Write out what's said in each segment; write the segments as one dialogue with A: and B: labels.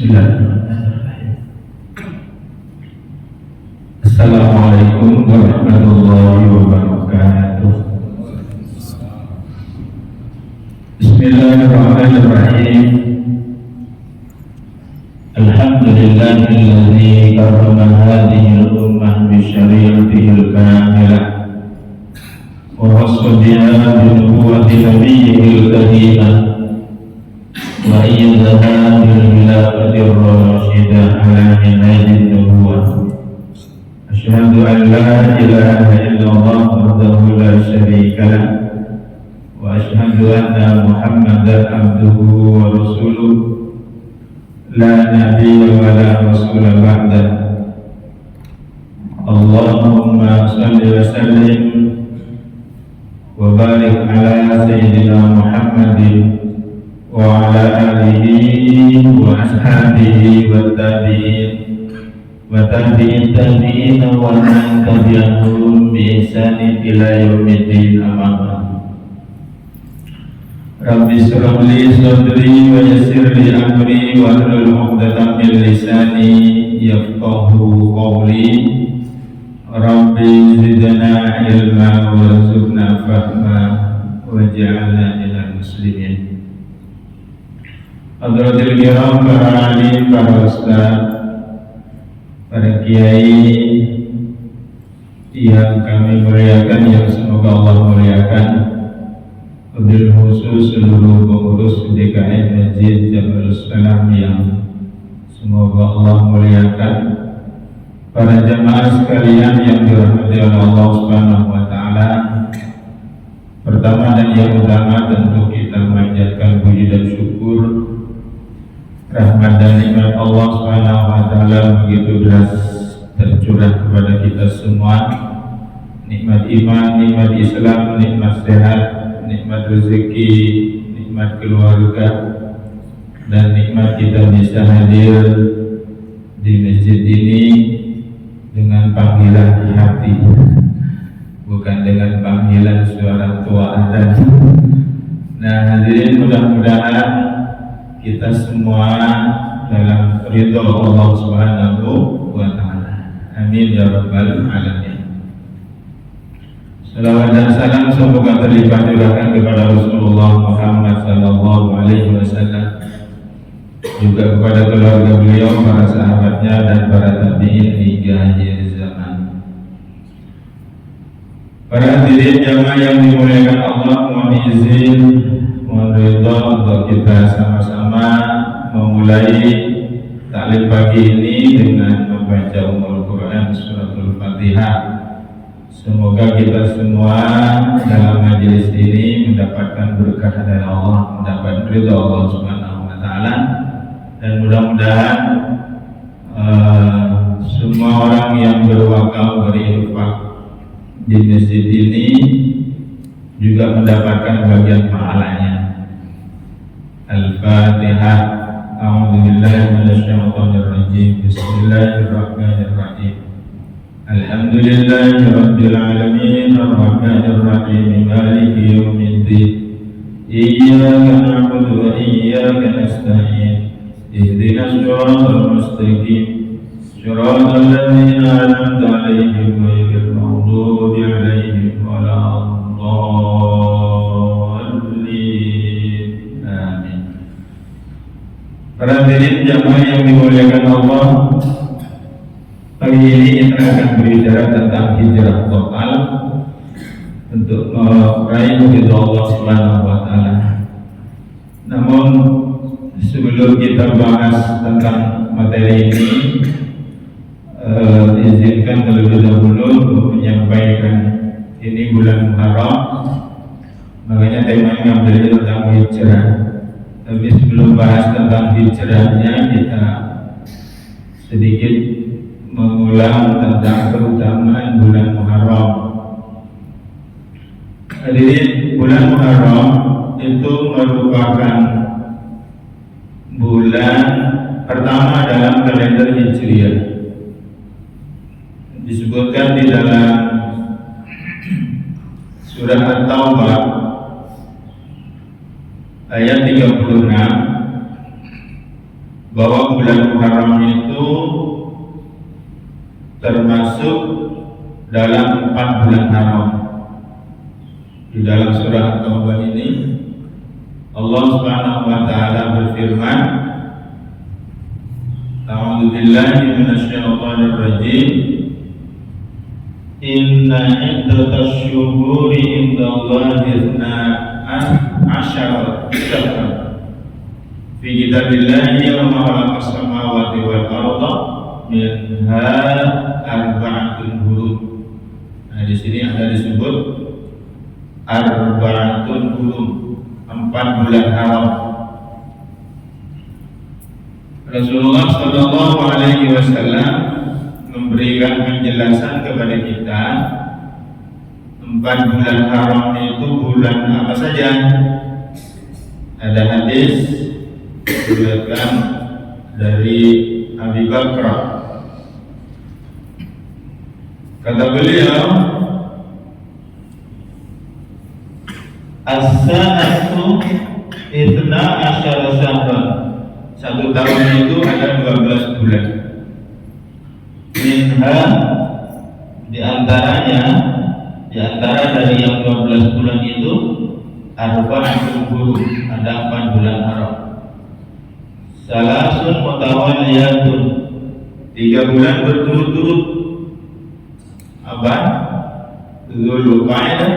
A: Bismillahirrahmanirrahim. Assalamualaikum warahmatullahi wabarakatuh. Bismillahirrahmanirrahim. Alhamdulillahilladzi karrama hadhihi al-ummah bi syari'atihi al-kamilah wa wasfadiha bi nubuwwati nabiyyihi al-karimah wa ayyadaha bil khilafati ar-rashidah ala minhajin nubuwwah. Asyhadu an la ilaha illallah wahdahu la syarika lah wa asyhadu anna Muhammadan abduhu wa rasuluh la nabiyya wa la rasula ba'dah. Allahumma salli wa sallim wa barik ala sayyidina Muhammadin wa ala alihi wa ashabihi wa tabi'in wa tabi'in tabi'in wa man tabi'ahum bi ihsanin ila yaumiddin. Amma ba'd. Rabbi shrah li sadri wa yassir li amri wa hlul 'uqdatam min lisani yafqahu qawli. Rabbi zidna ilma warzuqna fahma waj'alna minal muslimin. Hadratil kiram, para alim, para ustaz, para kiai yang kami muliakan, yang semoga Allah muliakan, wabil khusus seluruh pengurus DKM Masjid Jabal Salam yang semoga Allah muliakan, para jamaah sekalian yang dirahmati oleh Allah Subhanahu wa taala. Pertama dan yang utama tentu kita memanjatkan puji dan syukur. Rahmat dan nikmat Allah Subhanahu wa taala begitu deras tercurah kepada kita semua. Nikmat iman, nikmat Islam, nikmat sehat, nikmat rezeki, nikmat keluarga, dan nikmat kita bisa hadir di masjid ini dengan panggilan di hati, bukan dengan panggilan suara tua adzan. Nah, hadirin, mudah-mudahan kita semua dalam ridha Allah Subhanahu wa taala. Amin ya rabbal alamin. Salawat dan salam semoga terlimpah curahkan kepada Rasulullah Muhammad sallallahu alaihi wasallam, juga kepada keluarga beliau, para sahabatnya, dan para tabi'in hingga akhir zaman. Para hadirin jamaah yang dimuliakan Allah, mohon izin, mohon ridha untuk kita sama-sama memulai taklim pagi ini dengan membaca Ummul Quran Suratul Fatihah. Semoga kita semua dalam majelis ini mendapatkan berkah dari Allah, mendapat ridha Allah Subhanahu wa taala, dan mudah-mudahan semua orang yang berwakaf, berinfak di masjid ini juga mendapatkan bagian pahalanya. Al-Fatihah. A'udzubillahi minasyaitonirrajim. Bismillahirrahmanirrahim. Alhamdulillahi rabbil alamin, arrahmanir rahim, maliki yaumiddin. Iyyaka na'budu wa iyyaka nasta'in. Ihdinas siratal mustaqim. Siratal ladzina an'amta 'alaihim ghairil maghdubi 'alaihim waladdallin. Amin. Para hadirin jamaah yang dimuliakan Allah, pagi ini kita akan berbicara tentang hijrah total untuk meraih ridha Allah Subhanahu wa taala. Namun sebelum kita bahas tentang materi ini, izinkan terlebih dahulu untuk menyampaikan ini bulan Muharram, makanya temanya ngambil tentang hijrah. Tapi sebelum bahas tentang hijrahnya, kita sedikit mengulang tentang keutamaan bulan Muharram. Hadirin, bulan Muharram itu merupakan bulan pertama dalam kalender Hijriah. Disebutkan di dalam surah At-Taubah ayat 36 bahwa bulan Muharram itu termasuk dalam 4 bulan haram. Di dalam surah At-Taubah ini Allah Subhanahu wa taala berfirman, A'udzu billahi minasyaitonir rajim. Inna iddatash syuhuri indallahi ithna asyara syahran fi kitabillahi yawma khalaqas samawati wal arda minha arba'atun hurum. Nah, di sini ada disebut arba'atun hurum, 4 bulan haram. Rasulullah Shallallahu Alaihi Wasallam memberikan penjelasan kepada kita 4 bulan haram itu bulan apa saja. Ada hadis diriwayatkan dari Abi Bakrah, kata beliau, as-sanatu ithna asyara syahran. 1 tahun itu ada 12 bulan. Minha, di antara dari yang 12 bulan itu arba'atun hurum, ada 4 bulan haram. Salasun mutawaliyatun, 3 bulan berturut-turut. Apa? Dzulqa'dah,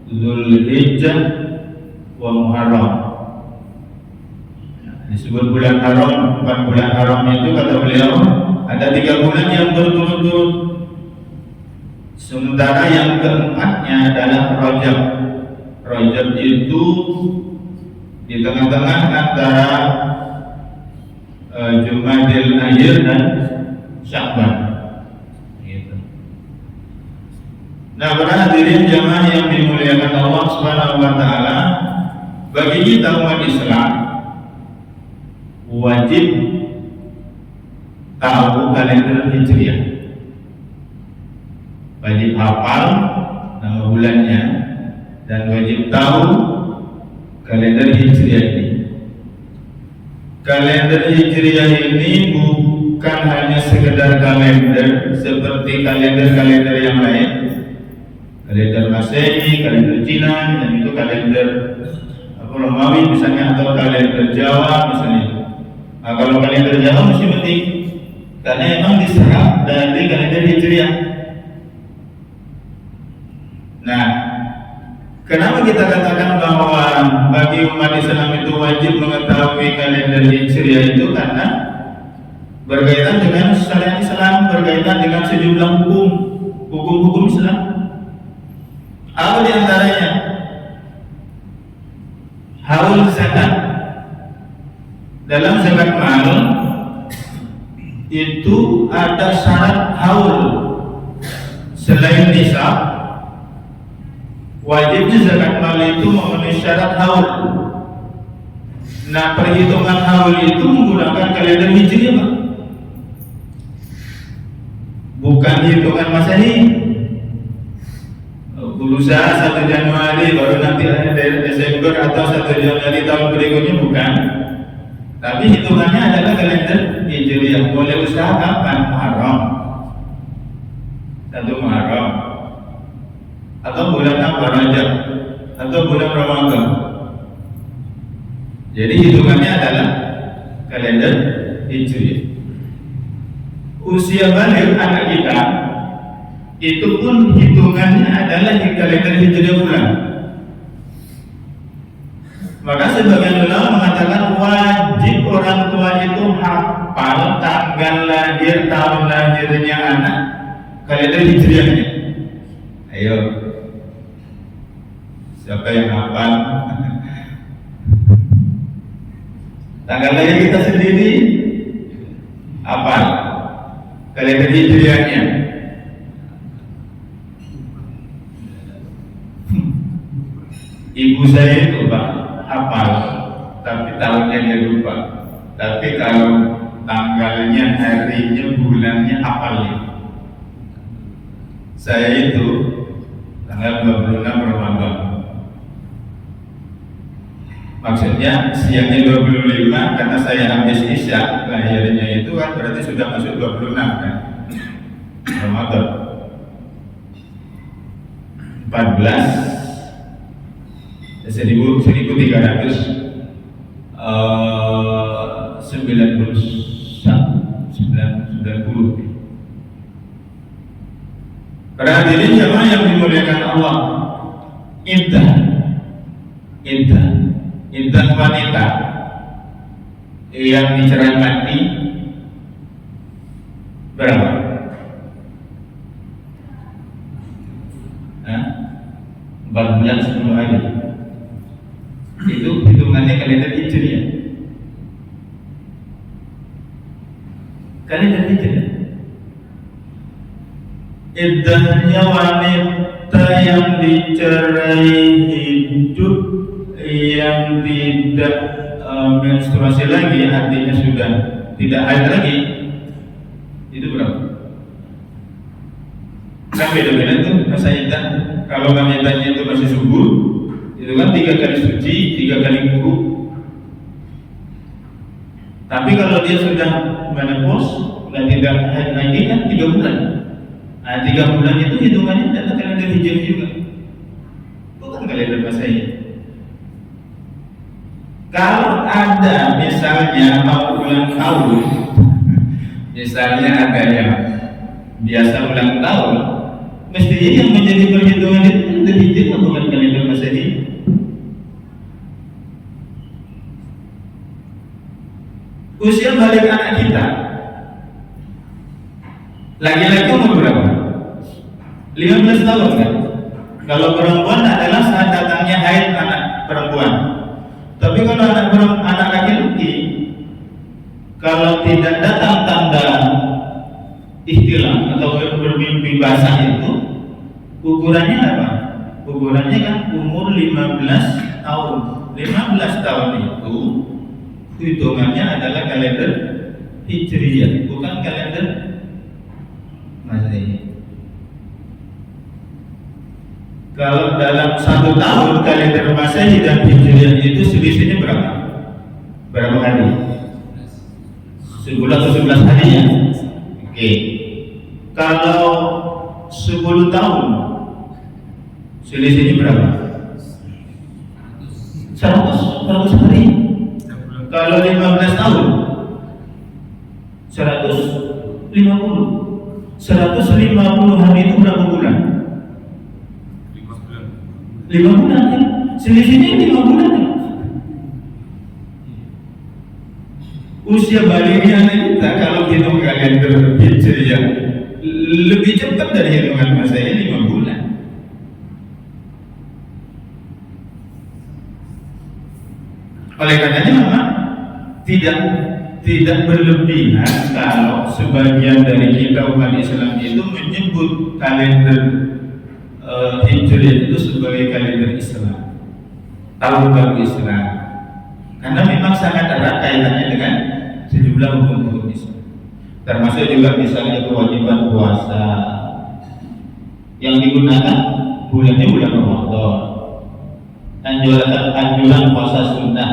A: Dzulhijjah, wa Muharram. Disebut bulan haram, 4 bulan haram itu kata beliau ada 3 bulan yang berturut-turut. Sementara yang keempatnya adalah Rajab. Rajab itu di tengah-tengah antara Jumadil Akhir dan Sya'ban. Gitu. Nah, para hadirin jamaah yang dimuliakan Allah Subhanahu wa taala, bagi kita umat Islam wajib tahu kalender Hijriah, wajib hafal nama bulannya, dan wajib tahu kalender Hijriah ini. Kalender Hijriah ini bukan hanya sekedar kalender seperti kalender-kalender yang lain, kalender Masehi, kalender Cina, dan itu kalender Romawi misalnya, atau kalender Jawa misalnya. Nah, kalau kalender Jawa mesti penting karena memang diserap dari kalender Hijriah. Nah, kenapa kita katakan bahwa bagi umat Islam itu wajib mengetahui kalender Hijriah itu? Karena berkaitan dengan syariat Islam, berkaitan dengan sejumlah hukum Islam. Apa di antaranya? Haul zakat. Dalam zakat mal itu ada syarat haul. Selain nisab, wajibnya zakat mal itu memenuhi syarat haul. Nah, perhitungan haul itu menggunakan kalender Hijriah, Pak. Bukan hitungan Masehi. Berusaha 1 Januari baru nanti ada Desember atau 1 Januari tahun berikutnya, bukan. Tapi hitungannya adalah kalender Hijriah. Boleh usaha kapan? Muharram, 1 Muharram, atau bulan apa? Rajab, atau bulan Ramadan. Jadi hitungannya adalah kalender Hijriah. Usia balik anak kita itu pun hitungannya adalah di kalender Hijriah bulan. Maka sebagian ulama mengatakan wajib orang tua itu hafal tanggal lahir, tahun lahirnya anak, kalender Hijriahnya. Ayo, siapa yang hafal? Tanggal lahir kita sendiri hafal, kalender Hijriahnya. Ibu saya itu, Pak, hafal, tapi tahunnya dia lupa. Tapi kalau tanggalnya, harinya, bulannya hafal ya. Saya itu tanggal 26 Ramadan. Maksudnya siangnya 25 karena saya habis Isya, lahirnya itu kan berarti sudah masuk 26 kan. Ramadan 14 1390. Para hadirin jamaah yang dimuliakan Allah, iddah wanita yang dicerai mati berapa? 4 bulan 10 hari. Itu hitungannya kalender Hijriah. Kalender Hijriah. Iddahnya wanita yang dicerai hidup, yang tidak menstruasi lagi, artinya sudah tidak haid lagi, itu berapa? Kan beda-beda tuh masa iddah. Kalau wanitanya itu masih subur, itu kan 3 kali suci, 3 kali wudhu. Tapi kalau dia sudah menopause dan tidak haid lagi kan 3 bulan. Nah 3 bulan itu hitungannya data kalender Hijriah juga, bukan kalender Masehi. Kalau ada misalnya mau ulang tahun, misalnya ada yang biasa ulang tahun, mestinya yang menjadi perhitungan itu kalender Hijriah bukan kalender Masehi. Usia balik anak kita, laki-laki umur berapa? 15 tahun kan? Kalau perempuan adalah saat datangnya haid anak perempuan. Tapi kalau anak laki-laki, kalau tidak datang tanda ihtilam atau bermimpi basah itu, ukurannya apa? Ukurannya kan umur 15 tahun. 15 tahun itu hitungannya adalah kalender Hijriah, bukan kalender Masehi. Kalau dalam 1 tahun kalender Masehi dan Hijriah itu selisihnya berapa? Berapa hari? 10 atau 11 hari ya? Oke. Kalau 10 tahun selisihnya berapa? 100 hari. Kalau 15 tahun 150. 150 hari itu berapa bulan? 5 bulan kan? Selisihnya 5 bulan kan? Usia baliknya kita kalau hitung kalender Hijriah lebih cepat dari hitungan Masehi 5 bulan. Oleh karenanya memang tidak berlebihan kalau sebagian dari kita umat Islam itu menyebut kalender Hijriah itu sebagai kalender Islam, tahun baru Islam, karena memang sangat erat kaitannya dengan sejumlah hukum-hukum Islam, termasuk juga misalnya kewajiban puasa yang digunakan bulannya bulan Ramadan, anjuran puasa sunnah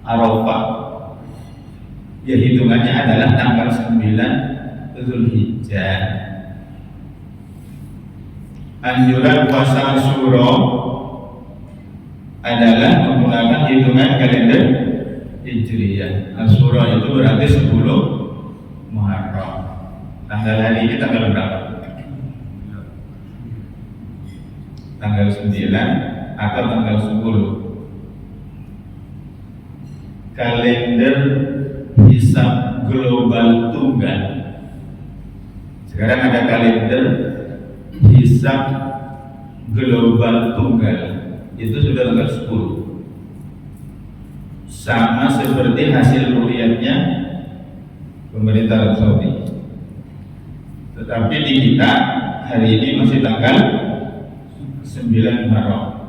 A: Arafah, ya hitungannya adalah tanggal 9 Zulhijjah. Anjuran puasa Asyura adalah menggunakan hitungan kalender Hijriah. Asyura itu berarti 10 Muharram. Tanggal hari ini tanggal berapa? Tanggal 9 atau tanggal 10. Kalender hisab global tunggal. Sekarang ada kalender hisab global tunggal, itu sudah tanggal 10. Sama seperti hasil ru'yatnya pemerintah Arab Saudi. Tetapi di kita hari ini masih tanggal 9 Muharram.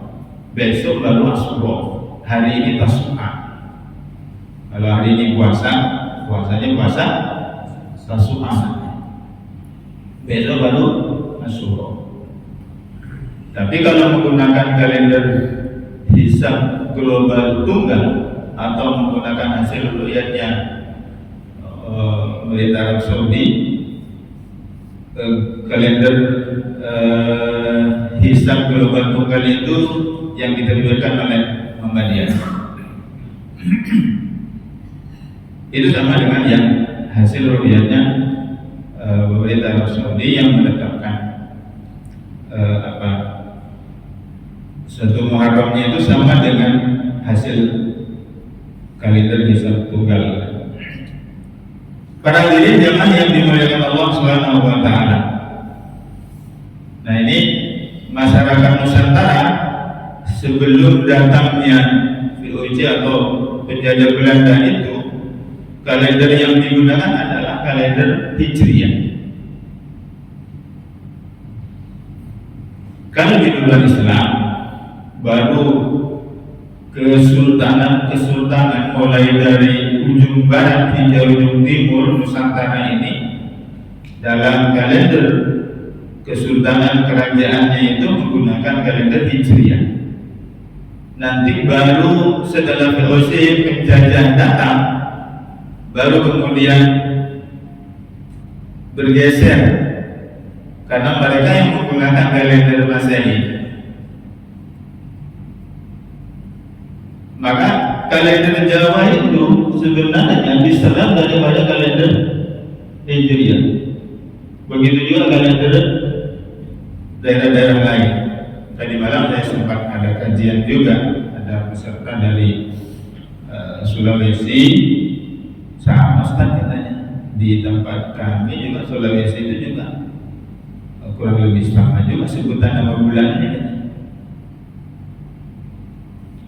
A: Besok baru Asyura. Hari ini Tasu'a. Kalau hari ini puasanya puasa Tasu'a. Besok baru Asyura. Tapi kalau menggunakan kalender hisab global tunggal atau menggunakan hasil ru'yatnya pemerintah Arab Saudi, kalender hisab global tunggal itu yang diterbitkan oleh Muhammadiyah. Itu sama dengan yang hasil ru'yatnya pemerintah Arab Saudi yang menetapkan satu Muharramnya itu sama dengan hasil kalender hisab tunggal. Para hadirin jamaah yang dimuliakan Allah Subhanahu wa taala. Nah, ini masyarakat Nusantara sebelum datangnya VOC atau penjajah Belanda itu, kalender yang digunakan adalah kalender Hijriah. Kalau di bulan Islam baru kesultanan mulai dari ujung barat hingga ujung timur Nusantara ini dalam kalender kesultanan kerajaannya itu menggunakan kalender Hijriah. Nanti baru setelah VOC penjajah datang, baru kemudian bergeser karena mereka yang menggunakan kalender Masehi. Maka kalender Jawa itu sebenarnya diserap daripada kalender Hijriah. Begitu juga kalender daerah-daerah lain. Tadi malam saya sempat ada kajian juga, ada peserta dari Sulawesi, sama Ustaz katanya. Di tempat kami juga Sulawesi itu juga kurang lebih sama juga sebutan nama bulannya katanya.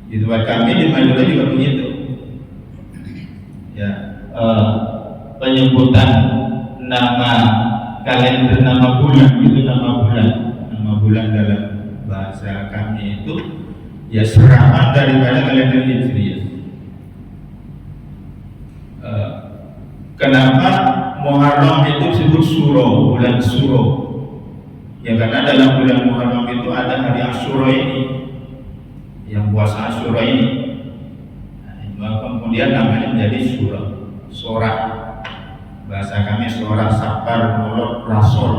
A: Di tempat kami di Madura juga begitu. Ya, penyebutan nama kalender, nama bulan itu nama bulan dalam bahasa kami itu ya serapan daripada kalender Hijriah. Kenapa Muharram itu disebut Suro, bulan Suro? Ya karena dalam bulan Muharram itu ada hari Asyura ini, yang puasa Asyura ini. Nah, kemudian namanya menjadi Sorak. Bahasa kami Sorak, Sapar, Molok, Rasol.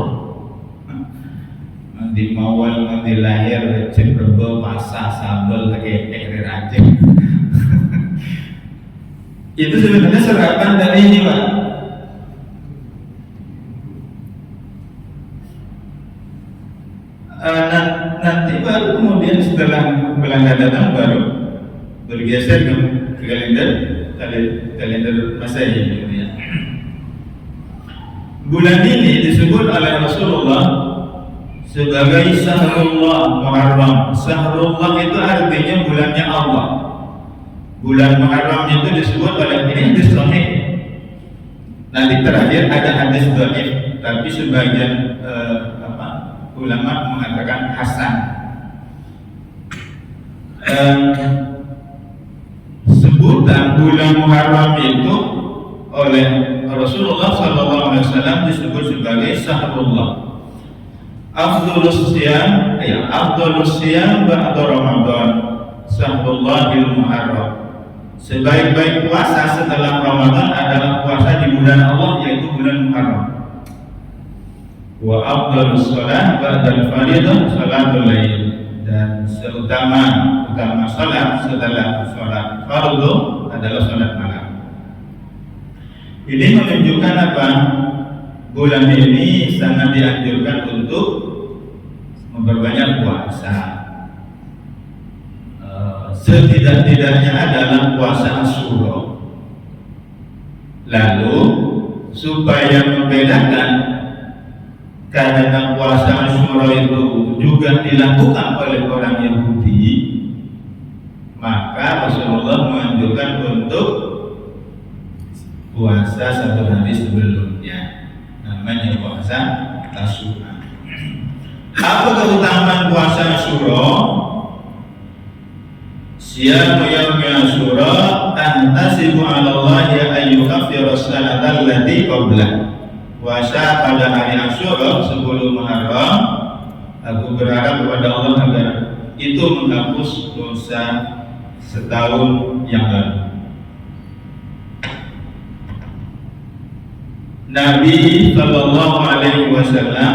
A: Di Mawal, di lahir, Cebrebe, Pasah, Sambel, Tekek, Raceng. Itu sebenarnya serapan dari ini, Pak. Nanti baru kemudian setelah Belanda datang baru bergeser ke kalender Masehi. Ya. Bulan ini disebut oleh Rasulullah sebagai Syahrullah Muharram. Syahrullah itu artinya bulannya Allah. Bulan Muharram itu disebut oleh ini hadis sahih. Nanti terakhir ada hadis dhaif, tapi sebagian ulama mengatakan hasan. Sebutan bulan Muharram itu oleh Rasulullah SAW disebut sebagai Syahrullah. Afdhalus siyam ba'da Ramadan, Syahrullahil Muharram. Sebaik-baik puasa setelah Ramadan adalah puasa di bulan Allah, yaitu bulan Muharram. Wa afdhalus shalah ba'dal fardhi salatul lail, dan seutama salat setelah salat fardu adalah salat malam. Ini menunjukkan apa? Bulan ini sangat dianjurkan untuk memperbanyak puasa. Setidak-tidaknya adalah puasa Asyura. Lalu supaya membedakan, karena puasa Asyura itu juga dilakukan oleh orang Yahudi, maka Rasulullah menganjurkan untuk puasa satu hari sebelumnya, namanya puasa Tasyura. Apa keutamaan puasa Asyura? Siyamu yaumi Asyura antasibu 'ala Allah ya ayyukaffira as-sanata allati qablah. Puasa pada hari Asyura 10 Muharram, aku berharap kepada Allah agar itu menghapus dosa setahun yang lalu. Nabi Shallallahu Alaihi Wasallam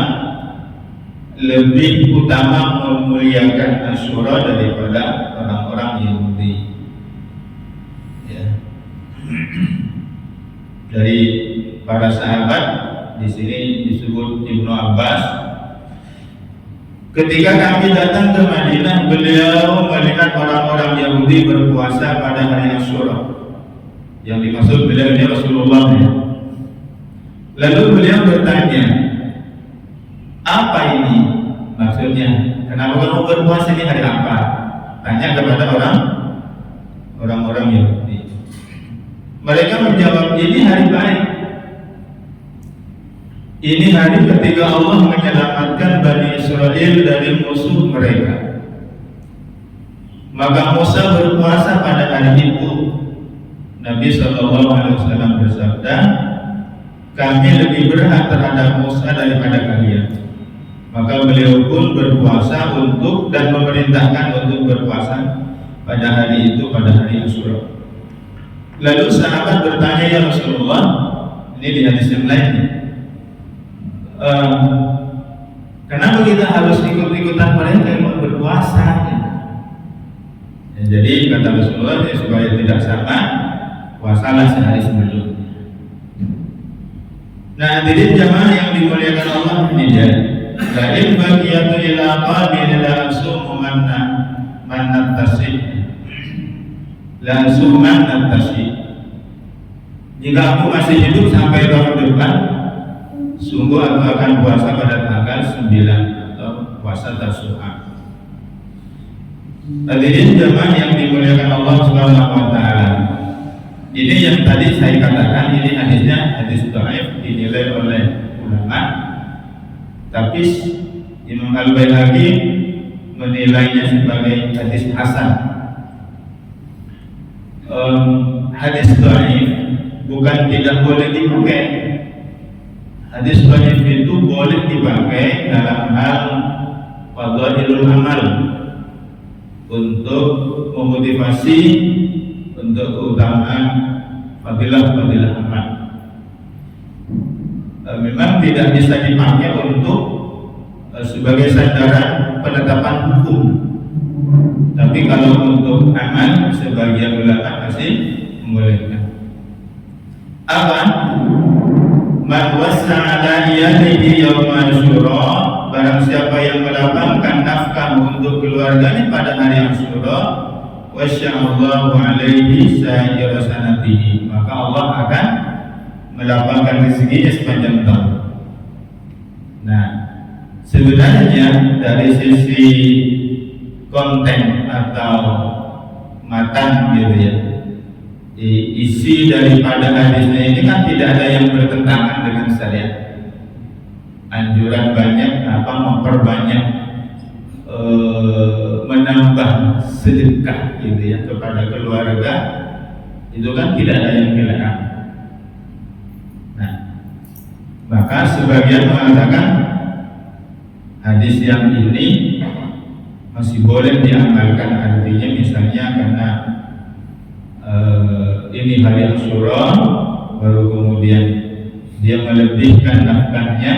A: lebih utama memuliakan Asyura daripada orang-orang Yahudi. Ya. Dari para sahabat di sini disebut Ibnu Abbas. Ketika kami datang ke Madinah, beliau melihat orang-orang Yahudi berpuasa pada hari Asyura. Yang dimaksud beliau ini Rasulullah. Ya. Lalu beliau bertanya, apa ini maksudnya? Kenapa kamu berpuasa ini hari apa? Tanya kepada orang-orang Yahudi. Mereka menjawab, ini hari baik. Ini hari ketika Allah menyelamatkan Bani Israel dari musuh mereka. Maka Musa berpuasa pada hari itu. Nabi SAW bersabda, kami lebih berhak terhadap Musa daripada kalian. Maka beliau pun berpuasa untuk dan memerintahkan untuk berpuasa pada hari itu, pada hari Asyura. Lalu sahabat bertanya, ya Rasulullah, ini di hadis yang lain, kenapa kita harus ikut-ikutan mereka yang berpuasa? Ya, jadi kata Rasulullah, ya, supaya tidak sama, puasalah sehari sebelumnya. Nah, hadirin jamaah yang dimuliakan Allah, ini dia. Lain bagiyatu ila qabil langsung manat tasih. Langsung manat tasih. Jika aku masih hidup sampai tahun depan, sungguh aku akan puasa pada tanggal 9 atau puasa Tasu'a. Hadirin jamaah yang dimuliakan Allah Subhanahu wa taala. Ini yang tadi saya katakan, ini hadisnya hadis dhaif, dinilai oleh ulama, tapi Imam Al-Baihaqi menilainya sebagai hadis hasan. Hadis dhaif bukan tidak boleh dipakai. Hadis dhaif itu boleh dipakai dalam hal fadhailul amal, untuk memotivasi untuk keutamaan fadilah-fadilah amal. Memang tidak bisa dipakai untuk sebagai sandaran penetapan hukum. Tapi kalau untuk amal, sebagian ulama masih membolehkan. Apa? Man wasa'ala iyalihi yawma Asyura, barang siapa yang melapangkan nafkah untuk keluarganya pada hari Asyura, wasya'allahu alaihi sa'ira sanatihi, maka Allah akan melapangkan rezekinya sepanjang tahun. Nah, sebenarnya dari sisi konten atau matan gitu ya, isi daripada hadisnya ini kan tidak ada yang bertentangan dengan syariat. Anjuran banyak, memperbanyak menambah sedekah gitu ya kepada keluarga, itu kan tidak ada yang dilarang. Nah, maka sebagian mengatakan hadis yang ini masih boleh diamalkan, artinya misalnya karena ini hari Asyura, baru kemudian dia melebihkan nafkahnya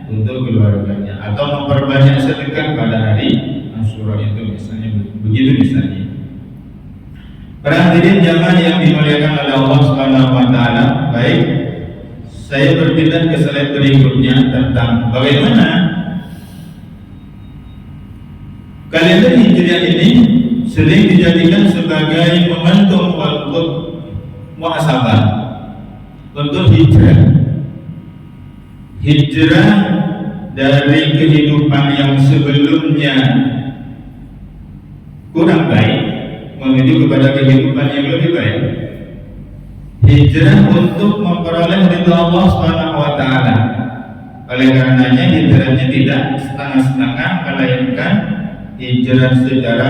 A: untuk keluarganya, atau memperbanyak sedekah pada hari Asyura itu misalnya, begitu misalnya. Para hadirin jamaah yang dimuliakan oleh Allah Subhanahu wa taala, baik, saya berpindah ke slide berikutnya tentang bagaimana kalender Hijriah ini sering dijadikan sebagai momentum untuk muhasabah, untuk hijrah dari kehidupan yang sebelumnya kurang baik menuju kepada kehidupan yang lebih baik. Hijrah untuk memperoleh ridha Allah Subhanahu wa taala. Oleh karenanya hijrahnya tidak setengah-setengah, melainkan hijrah secara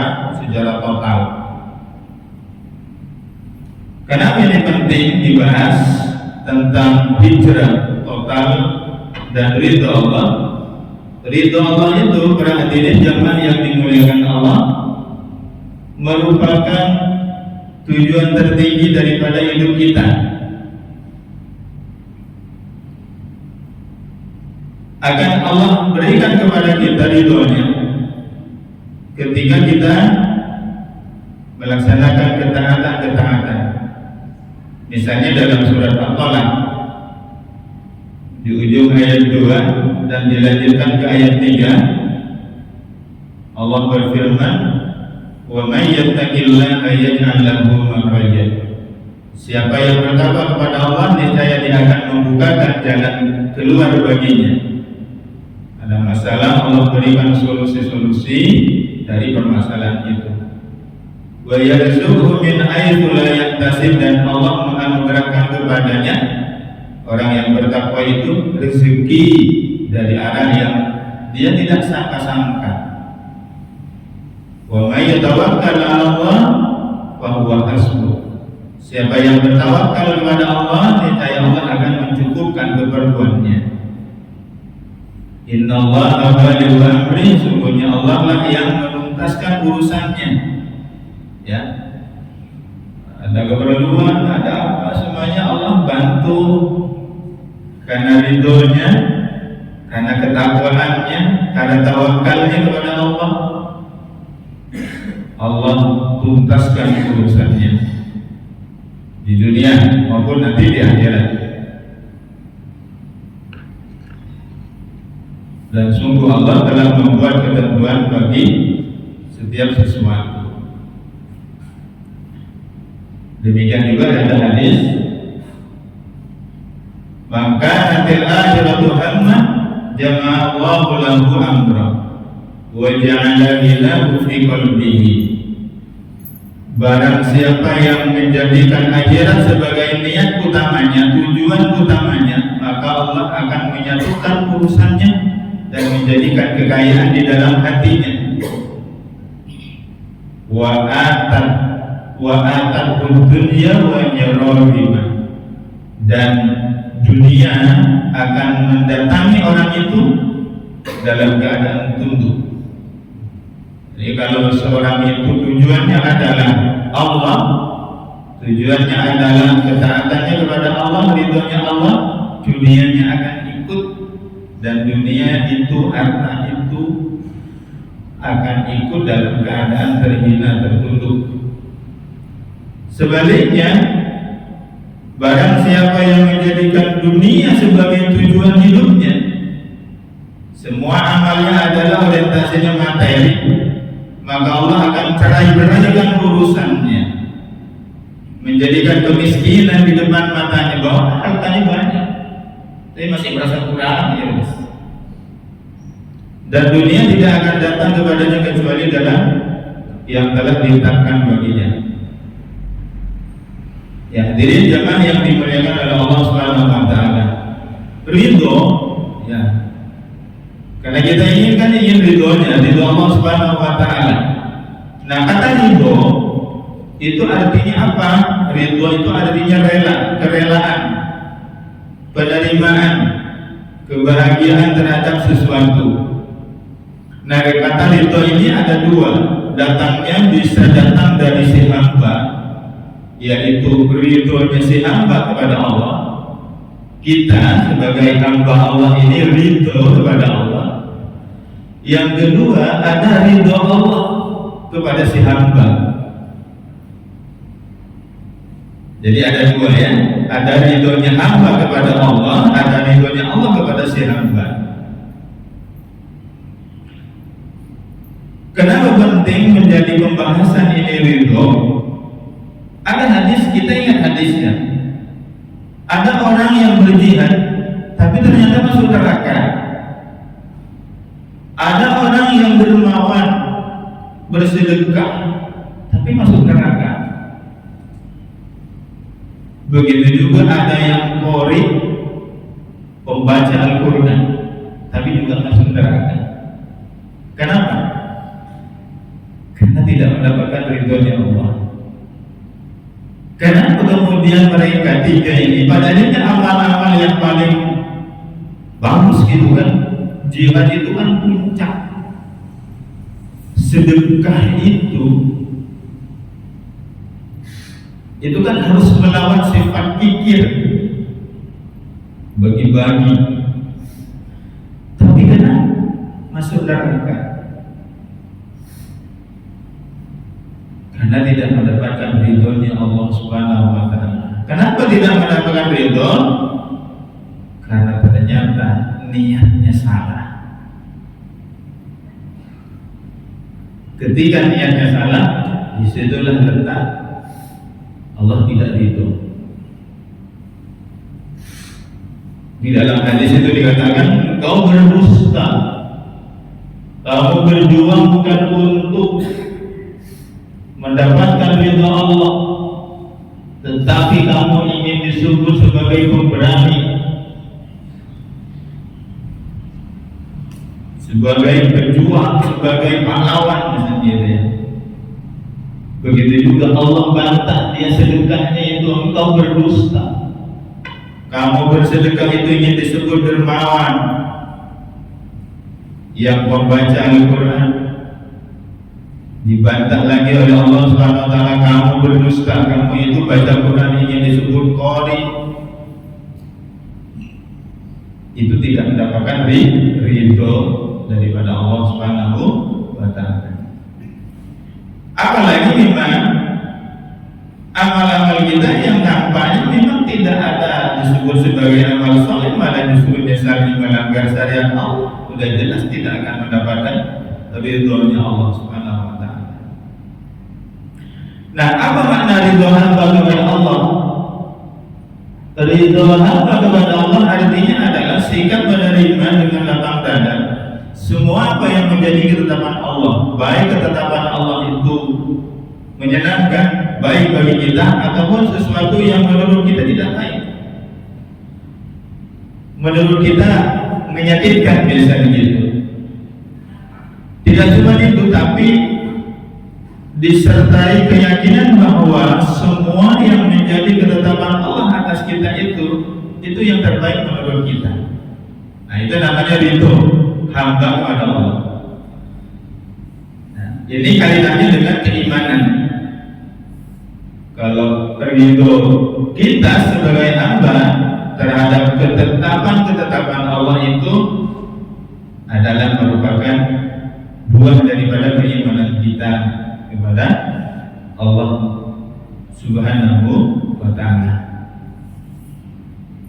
A: total. Kenapa ini penting dibahas tentang hijrah total dan ridha Allah? Ridho Allah itu berarti zaman yang dimuliakan Allah merupakan tujuan tertinggi daripada hidup kita. Akan Allah berikan kepada kita ridhonya ketika kita melaksanakan ketaatan. Misalnya dalam surat At-Talaq di ujung ayat 2 dan dilanjutkan ke ayat 3, Allah berfirman, "Wa may yattaqillaha yaj'al lahu makhraja." Siapa yang bertakwa kepada Allah, niscaya Dia akan membukakan jalan keluar baginya. Ada masalah, Allah berikan solusi-solusi dari permasalahan itu. Wa yarzuqhu min haitsu la yahtasib, dan Allah menganugerahkan kepadanya, orang yang bertakwa itu, rezeki dari arah yang dia tidak sangka-sangka. Wa may yatawakkal 'ala Allah fa huwa hasbuh. Siapa yang bertawakal kepada Allah, niscaya Allah akan mencukupkan keperluannya. Innallaha balighu amri, sungguhnya Allah lah yang menuntaskan urusannya. Ya, ada keperluan, ada apa, semuanya Allah bantu karena ridhonya, karena ketakwaannya, karena tawakalnya kepada Allah. Allah tuntaskan urusannya di dunia maupun nanti di akhirat. Dan sungguh Allah telah membuat ketentuan bagi setiap sesuatu. Demikian juga ada hadis, maka nanti akhiratu hamma jama'allahu lahu amra wa ja'ala lahu fi qalbihi. Barang siapa yang menjadikan akhirat sebagai niat utamanya, tujuan utamanya, maka Allah akan menyatukan urusannya dan menjadikan kekayaan di dalam hatinya. Wa atat dunya wa yarabima, dan dunia akan mendatangi orang itu dalam keadaan tunduk. Jadi kalau seorang itu tujuannya adalah Allah, tujuannya adalah ketaatannya kepada Allah, ridhonya Allah, dunianya akan ikut, dan dunia itu, harta itu akan ikut dalam keadaan terhina, tertunduk. Sebaliknya, barang siapa yang menjadikan dunia sebagai tujuan hidupnya, semua amalnya adalah orientasinya materi, maka Allah akan cerai-beraikan urusannya, menjadikan kemiskinan di depan matanya, bahwa hartanya banyak tapi masih merasa kurang, ya guys. Dan dunia tidak akan datang kepadanya kecuali dalam yang telah ditetapkan baginya. Ya, hadirin zaman yang dimuliakan oleh Allah Subhanahu wa taala. Ridho, ya. Karena kita ingin ridhonya, ridho Allah Subhanahu wa taala. Nah, kata ridho itu artinya apa? Ridho itu artinya rela, kerelaan, penerimaan, kebahagiaan terhadap sesuatu. Nah, kata ridho ini ada dua. Datangnya bisa datang dari si hamba, yaitu ridhonya si hamba kepada Allah. Kita sebagai hamba Allah ini ridho kepada Allah. Yang kedua, ada ridho Allah kepada si hamba. Jadi ada dua, ya. Ada ridhonya hamba kepada Allah, ada ridhonya Allah kepada si hamba. Kenapa penting menjadi pembahasan ini ridho? Ada hadis, kita ingat hadisnya. Ada orang yang berjihad tapi ternyata masuk neraka. Ada orang yang dermawan, bersedekah tapi masuk neraka. Begitu juga ada yang qori, pembaca Al-Quran, tapi juga masuk neraka. Kenapa? Karena tidak mendapatkan ridhonya Allah. Kenapa kemudian mereka tiga ini, padahal amal-amal yang paling bagus gitu kan, jihad itu kan puncak. Sedekah itu kan harus melawan sifat kikir, bagi-bagi. Tapi karena masuk neraka karena tidak mendapatkan ridhonya Allah Subhanahu wa Ta'ala. Kenapa tidak mendapatkan ridho? Karena ternyata niatnya salah. Ketika niatnya salah, disitulah letak Allah tidak ridho. Di dalam hadis itu dikatakan, kau berdusta, kamu berjuang bukan untuk mendapatkan ridho Allah, tetapi kamu ingin disebut sebagai pemberani, sebagai pejuang, sebagai pahlawan sendiri. Begitu juga Allah bantah dia sedekahnya itu, engkau berdusta. Kamu bersedekah itu ingin disebut dermawan, yang membaca Al-Quran. Dibantah lagi oleh Allah Subhanahu wa Ta'ala, kamu berdusta, kamu itu baca Quran ingin disebut qari. Itu tidak mendapatkan ridho daripada Allah Subhanahu wa Ta'ala. Apalagi memang amal-amal kita yang nampaknya memang tidak ada disebut sebagai amal soleh, malah disebutnya saling melanggar syariat Allah, sudah jelas tidak akan mendapatkan ridhonya Allah Subhanahu wa Ta'ala. Nah, apa makna ridho hamba kepada Allah? Ridho hamba kepada Allah artinya adalah sikap menerima dengan lapang dada semua apa yang menjadi ketetapan Allah, baik ketetapan Allah itu menyenangkan, baik bagi kita, ataupun sesuatu yang menurut kita tidak baik, menurut kita menyakitkan, biasanya gitu. Tidak cuma itu, tapi disertai keyakinan bahwa semua yang menjadi ketetapan Allah atas kita itu yang terbaik menurut kita. Nah, itu namanya ridho hamba kepada Allah. Nah, ini kaitannya dengan keimanan. Kalau ridho kita sebagai hamba terhadap ketetapan Allah itu adalah merupakan buah daripada keimanan kita kepada Allah Subhanahu wa Ta'ala.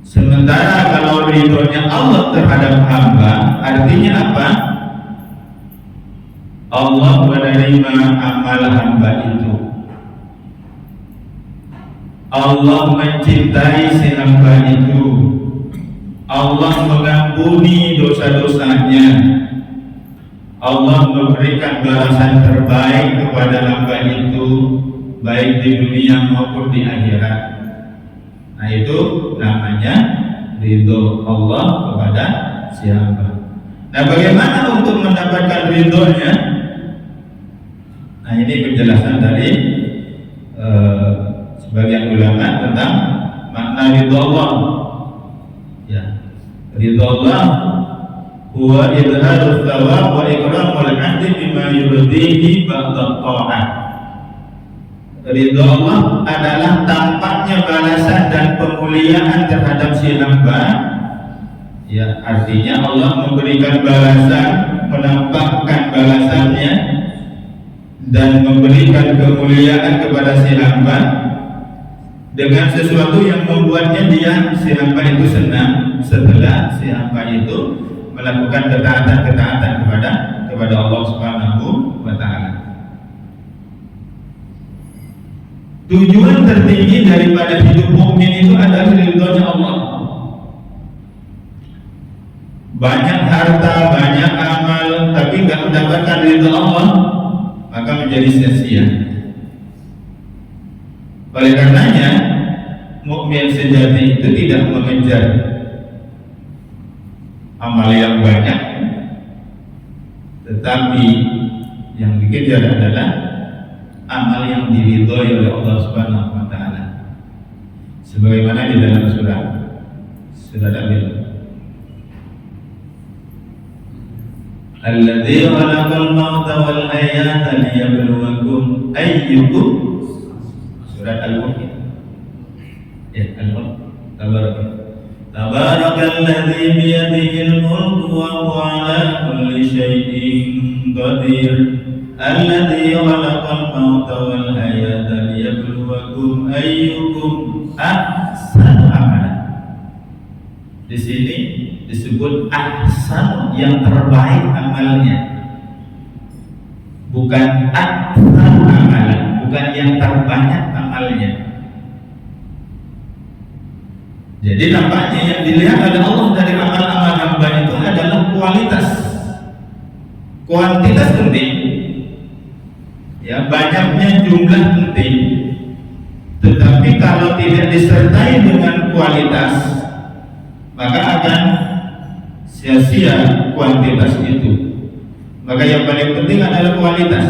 A: Sementara kalau ridhonya Allah terhadap hamba artinya apa? Allah menerima amal hamba itu, Allah mencintai si hamba itu, Allah mengampuni dosa-dosanya, Allah memberikan balasan terbaik kepada hamba itu, baik di dunia maupun di akhirat. Nah, itu namanya ridho Allah kepada si hamba. Nah, bagaimana untuk mendapatkan ridhonya? Nah, ini penjelasan dari sebagian ulama tentang makna ridho Allah. Ya, ridho Allah huwa idharul thawab wa ikramul 'abdi bima yurdihi ba'da ta'ah. Ridho Allah adalah tampaknya balasan dan pemuliaan terhadap si hamba. Ya, artinya Allah memberikan balasan, menampakkan balasannya dan memberikan kemuliaan kepada si hamba dengan sesuatu yang membuatnya si hamba itu senang setelah si hamba itu melakukan ketaatan kepada Allah Subhanahu wa Ta'ala. Tujuan tertinggi daripada hidup mukmin itu adalah ridhonya Allah. Banyak harta, banyak amal, tapi tidak mendapatkan ridho Allah, maka menjadi sia-sia. Oleh karenanya, mukmin sejati itu tidak mengejar amal yang banyak, tetapi yang dikejar adalah amal yang diridhoi oleh Allah Subhanahu wa Ta'ala, sebagaimana di dalam surat Al-Baqarah. Alladzi khalaqal mauta wal hayata liyabluwakum ayyukum. Surat Al-Mulk. Ya, Al-Mulk. Tabarakalladzi biyadihil mulku wa huwa ala kulli syai'in qadir. Alladzi khalaqal mauta wal hayata liyabluwakum ayyukum ahsanu amala. Di sini disebut ahsan, yang terbaik amalnya, bukan aktsar amalan, bukan yang terbanyak amalnya. Jadi nampaknya yang dilihat oleh Allah dari amal-amal hamba itu adalah kualitas. Kuantitas penting, ya, banyaknya jumlah penting, tetapi kalau tidak disertai dengan kualitas, maka akan sia-sia kuantitas itu. Maka yang paling penting adalah kualitas.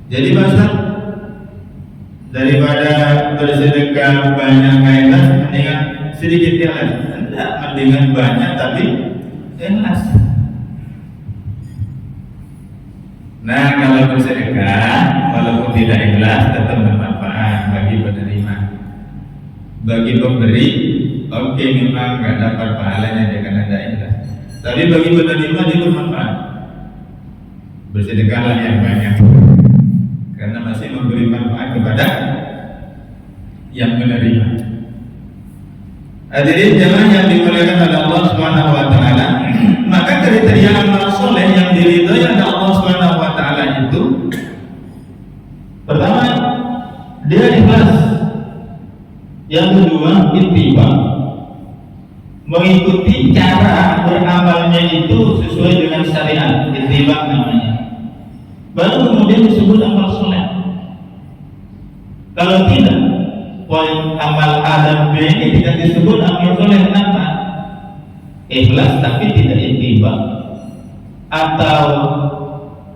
A: Jadi bahasa daripada bersedekah banyak ikhlas, mendingan sedikit ikhlas. Tidak, mendingan banyak tapi ikhlas. Nah, kalau bersedekah walaupun tidak ikhlas tetap bermanfaat bagi penerima. Bagi pemberi, oke, memang nggak dapat pahalanya dia karena tidak ikhlas. Tapi bagi penerima dia bermanfaat. Bersedekahlah yang banyak, karena masih memberi manfaat kepada yang menerima. Hadirin jemaah yang dimuliakan oleh Allah Subhanahu wa taala, maka kriteria amal soleh yang diridhoi oleh Allah Subhanahu wa taala itu, pertama, dia ikhlas. Yang kedua, ittiba, mengikuti cara beramalnya itu sesuai dengan syariat, ittiba namanya. Baru kemudian disebut amal soleh. Kalau tidak, poin amal A dan B ini tidak disebut amal soleh. Kenapa? Ikhlas tapi tidak ittiba, atau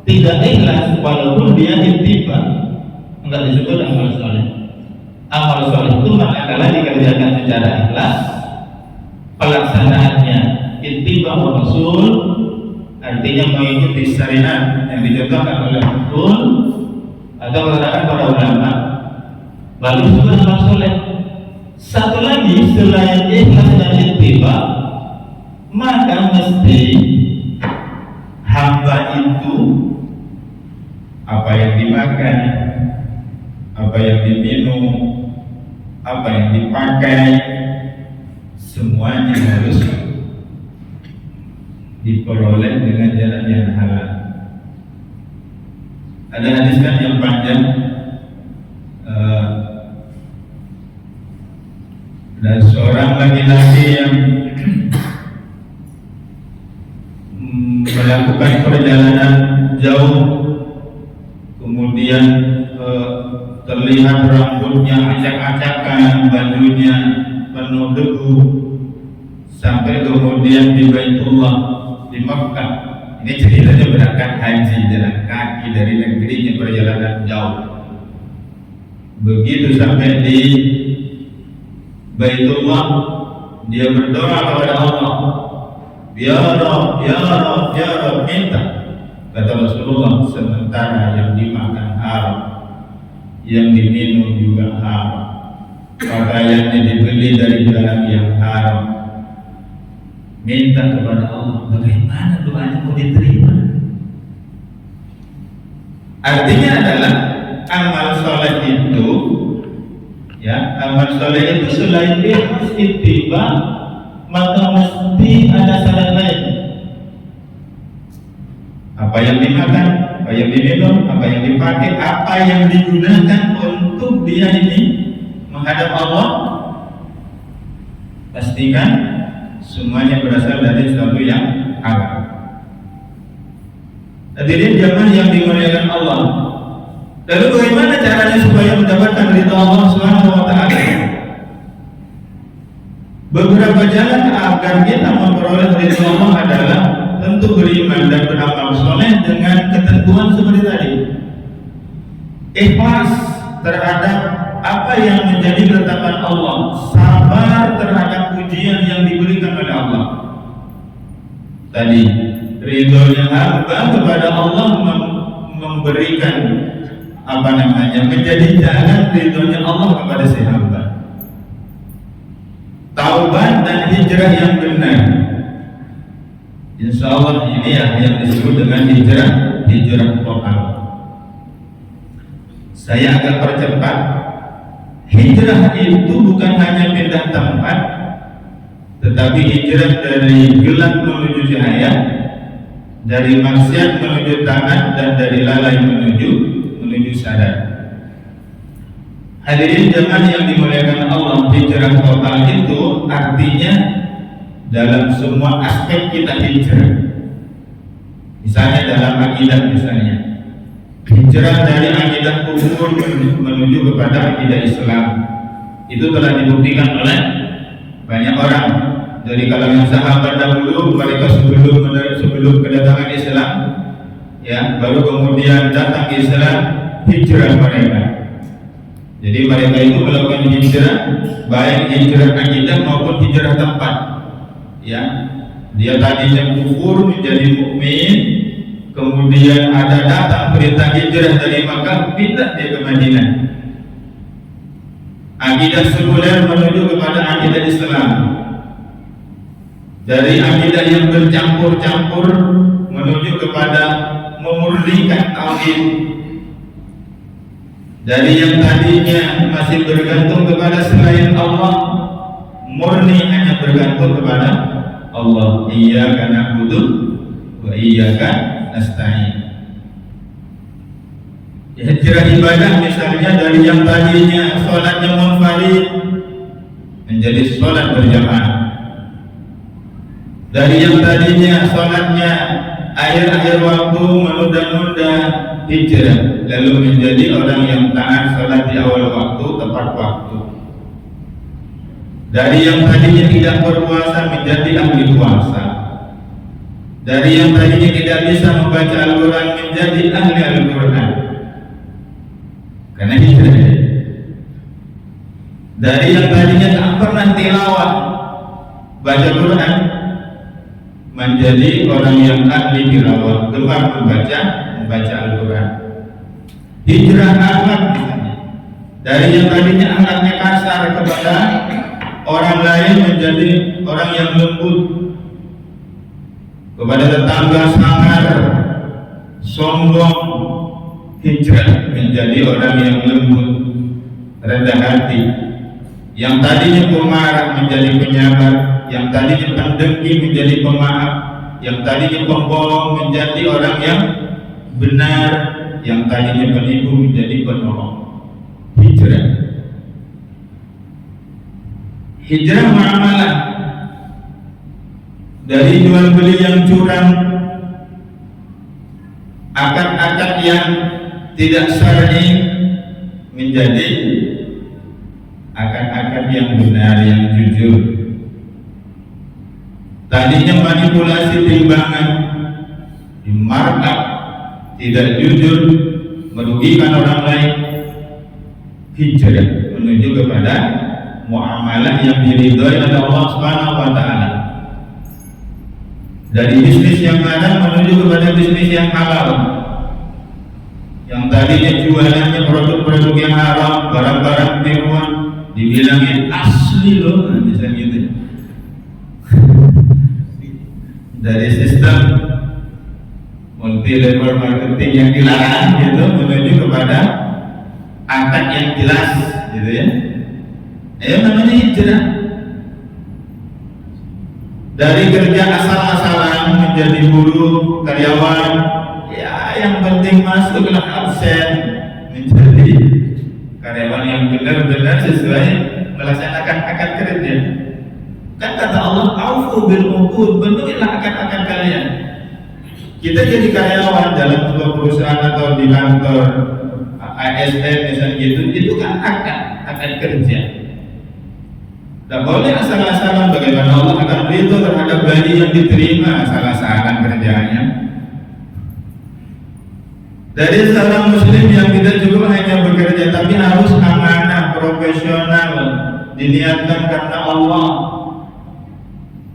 A: tidak ikhlas walaupun dia ittiba, enggak disebut amal soleh. Amal soleh itu manakala dikerjakan secara ikhlas, pelaksanaannya ittiba Rasul, artinya mengikuti syariat yang dicontohkan oleh Rasul atau katakan para ulama, lalu disebut amal soleh. Satu lagi, selain ikhlas dan ittiba, maka mesti hamba itu apa yang dimakan, apa yang diminum, apa yang dipakai, semuanya harus diperoleh dengan jalan yang halal. Ada hadis kan yang panjang, dan seorang laki-laki yang melakukan perjalanan jauh, kemudian terlihat rambutnya acak-acakan, bajunya penuh debu, sampai kemudian di Baitullah di Makkah. Ini ceritanya berangkat haji jalan kaki dari negerinya, perjalanan jauh. Begitu sampai di Baitullah, dia berdoa kepada Allah, Ya Rabb, Ya Rabb, Ya Rabb, minta. Kata Rasulullah, sementara yang dimakan haram, yang diminum juga haram, pakaiannya dibeli dari barang yang haram, minta kepada Allah, bagaimana doanya mau diterima? Artinya adalah amal soleh itu, ya, amal soleh itu selain ikhlas ittiba, maka mesti ada syarat lain. Apa yang dimakan, apa yang diminum, apa yang dipakai, apa yang digunakan untuk dia ini menghadap Allah, pastikan semuanya berasal dari sesuatu yang halal. Hadirin jamaah yang dimuliakan Allah, lalu bagaimana caranya supaya mendapatkan ridha Allah Subhanahu wa taala? Beberapa jalan agar kita memperoleh ridha Allah adalah tentu beriman dan beramal soleh dengan ketentuan seperti tadi. Ikhlas terhadap apa yang menjadi ketetapan Allah, sabar terhadap ujian yang diberikan oleh Allah. tadi ridhonya hamba kepada Allah memberikan menjadi jalan ridhonya Allah kepada si hamba. Taubat dan hijrah yang benar, insya Allah ini yang disebut dengan hijrah total. Saya akan percepat. Hijrah itu bukan hanya pindah tempat, tetapi hijrah dari gelap menuju cahaya, dari maksiat menuju taat, dan dari lalai menuju sadar. Hadirin jemaah yang dimuliakan Allah, hijrah total itu artinya dalam semua aspek kita hijrah. Misalnya dalam akidah, hijrah dari akidah kufur menuju kepada akidah Islam. Itu telah dibuktikan oleh banyak orang dari kalangan sahabat dahulu. Mereka sebelum kedatangan Islam, ya, baru kemudian datang Islam, hijrah mereka. Jadi mereka itu melakukan hijrah, baik hijrah akidah maupun hijrah tempat. Ya, dia tadinya kufur menjadi mukmin, kemudian ada datang perintah hijrah dari Makkah, pindah dia ke Madinah. Akidah sekuler menuju kepada akidah Islam. Dari akidah yang bercampur-campur menuju kepada memurnikan tauhid. Dari yang tadinya masih bergantung kepada selain Allah, murni hanya bergantung kepada Allah. Iyyaka na'budu wa iyyaka nasta'in. Hijrah ibadah misalnya dari yang tadinya sholatnya munfarid menjadi sholat berjamaah. Dari yang tadinya sholatnya akhir-akhir waktu menunda-nunda, hijrah lalu menjadi orang yang taat sholat di awal waktu, tepat waktu. Dari yang tadinya tidak berpuasa menjadi ahli puasa. Dari yang tadinya tidak bisa membaca Al-Quran menjadi ahli Al-Quran, karena hijrah. Dari yang tadinya tak pernah tilawah baca Quran menjadi orang yang ahli tilawah, gemar membaca Al-Quran. Hijrah akhlak misalnya, dari yang tadinya akhlaknya kasar kepada orang lain menjadi orang yang lembut, kepada tetangga sangar, sombong, hijrah menjadi orang yang lembut, rendah hati. Yang tadinya pemarah menjadi penyabar, yang tadinya pendengki menjadi pemaaf, yang tadinya pembohong menjadi orang yang benar, yang tadinya penipu menjadi penolong. Hijrah. Hijrah muamalah, dari jual beli yang curang, akad-akad yang tidak syar'i menjadi akad-akad yang benar, yang jujur. Tadinya manipulasi timbangan, markup, tidak jujur, merugikan orang lain, hijrah menuju kepada muamalah yang diridhoi oleh Allah Subhanahu wa taala. Dari bisnis yang haram menuju kepada bisnis yang halal. Yang tadinya jualannya produk-produk yang haram, barang-barang tiruan, dibilangin asli loh, misalnya gitu. Dari sistem multi level marketing yang dilarang gitu menuju kepada akad yang jelas gitu ya. Namanya hijrah. Dari kerja asal-asalan menjadi buruh, karyawan, ya yang penting masuklah absen, menjadi karyawan yang benar-benar sesuai melaksanakan akad kerja. Kan kata Allah, aufu bil uqud, penuhilah akad-akad kalian. Kita jadi karyawan dalam sebuah perusahaan atau di kantor ASN misalnya gitu, itu kan akad kerja. Tak boleh asal-asalan. Bagaimana Allah akan ridho terhadap gaji yang diterima asal-asalan kerjanya. Dari seorang muslim yang tidak cukup hanya bekerja, tapi harus amanah, profesional, diniatkan karena Allah.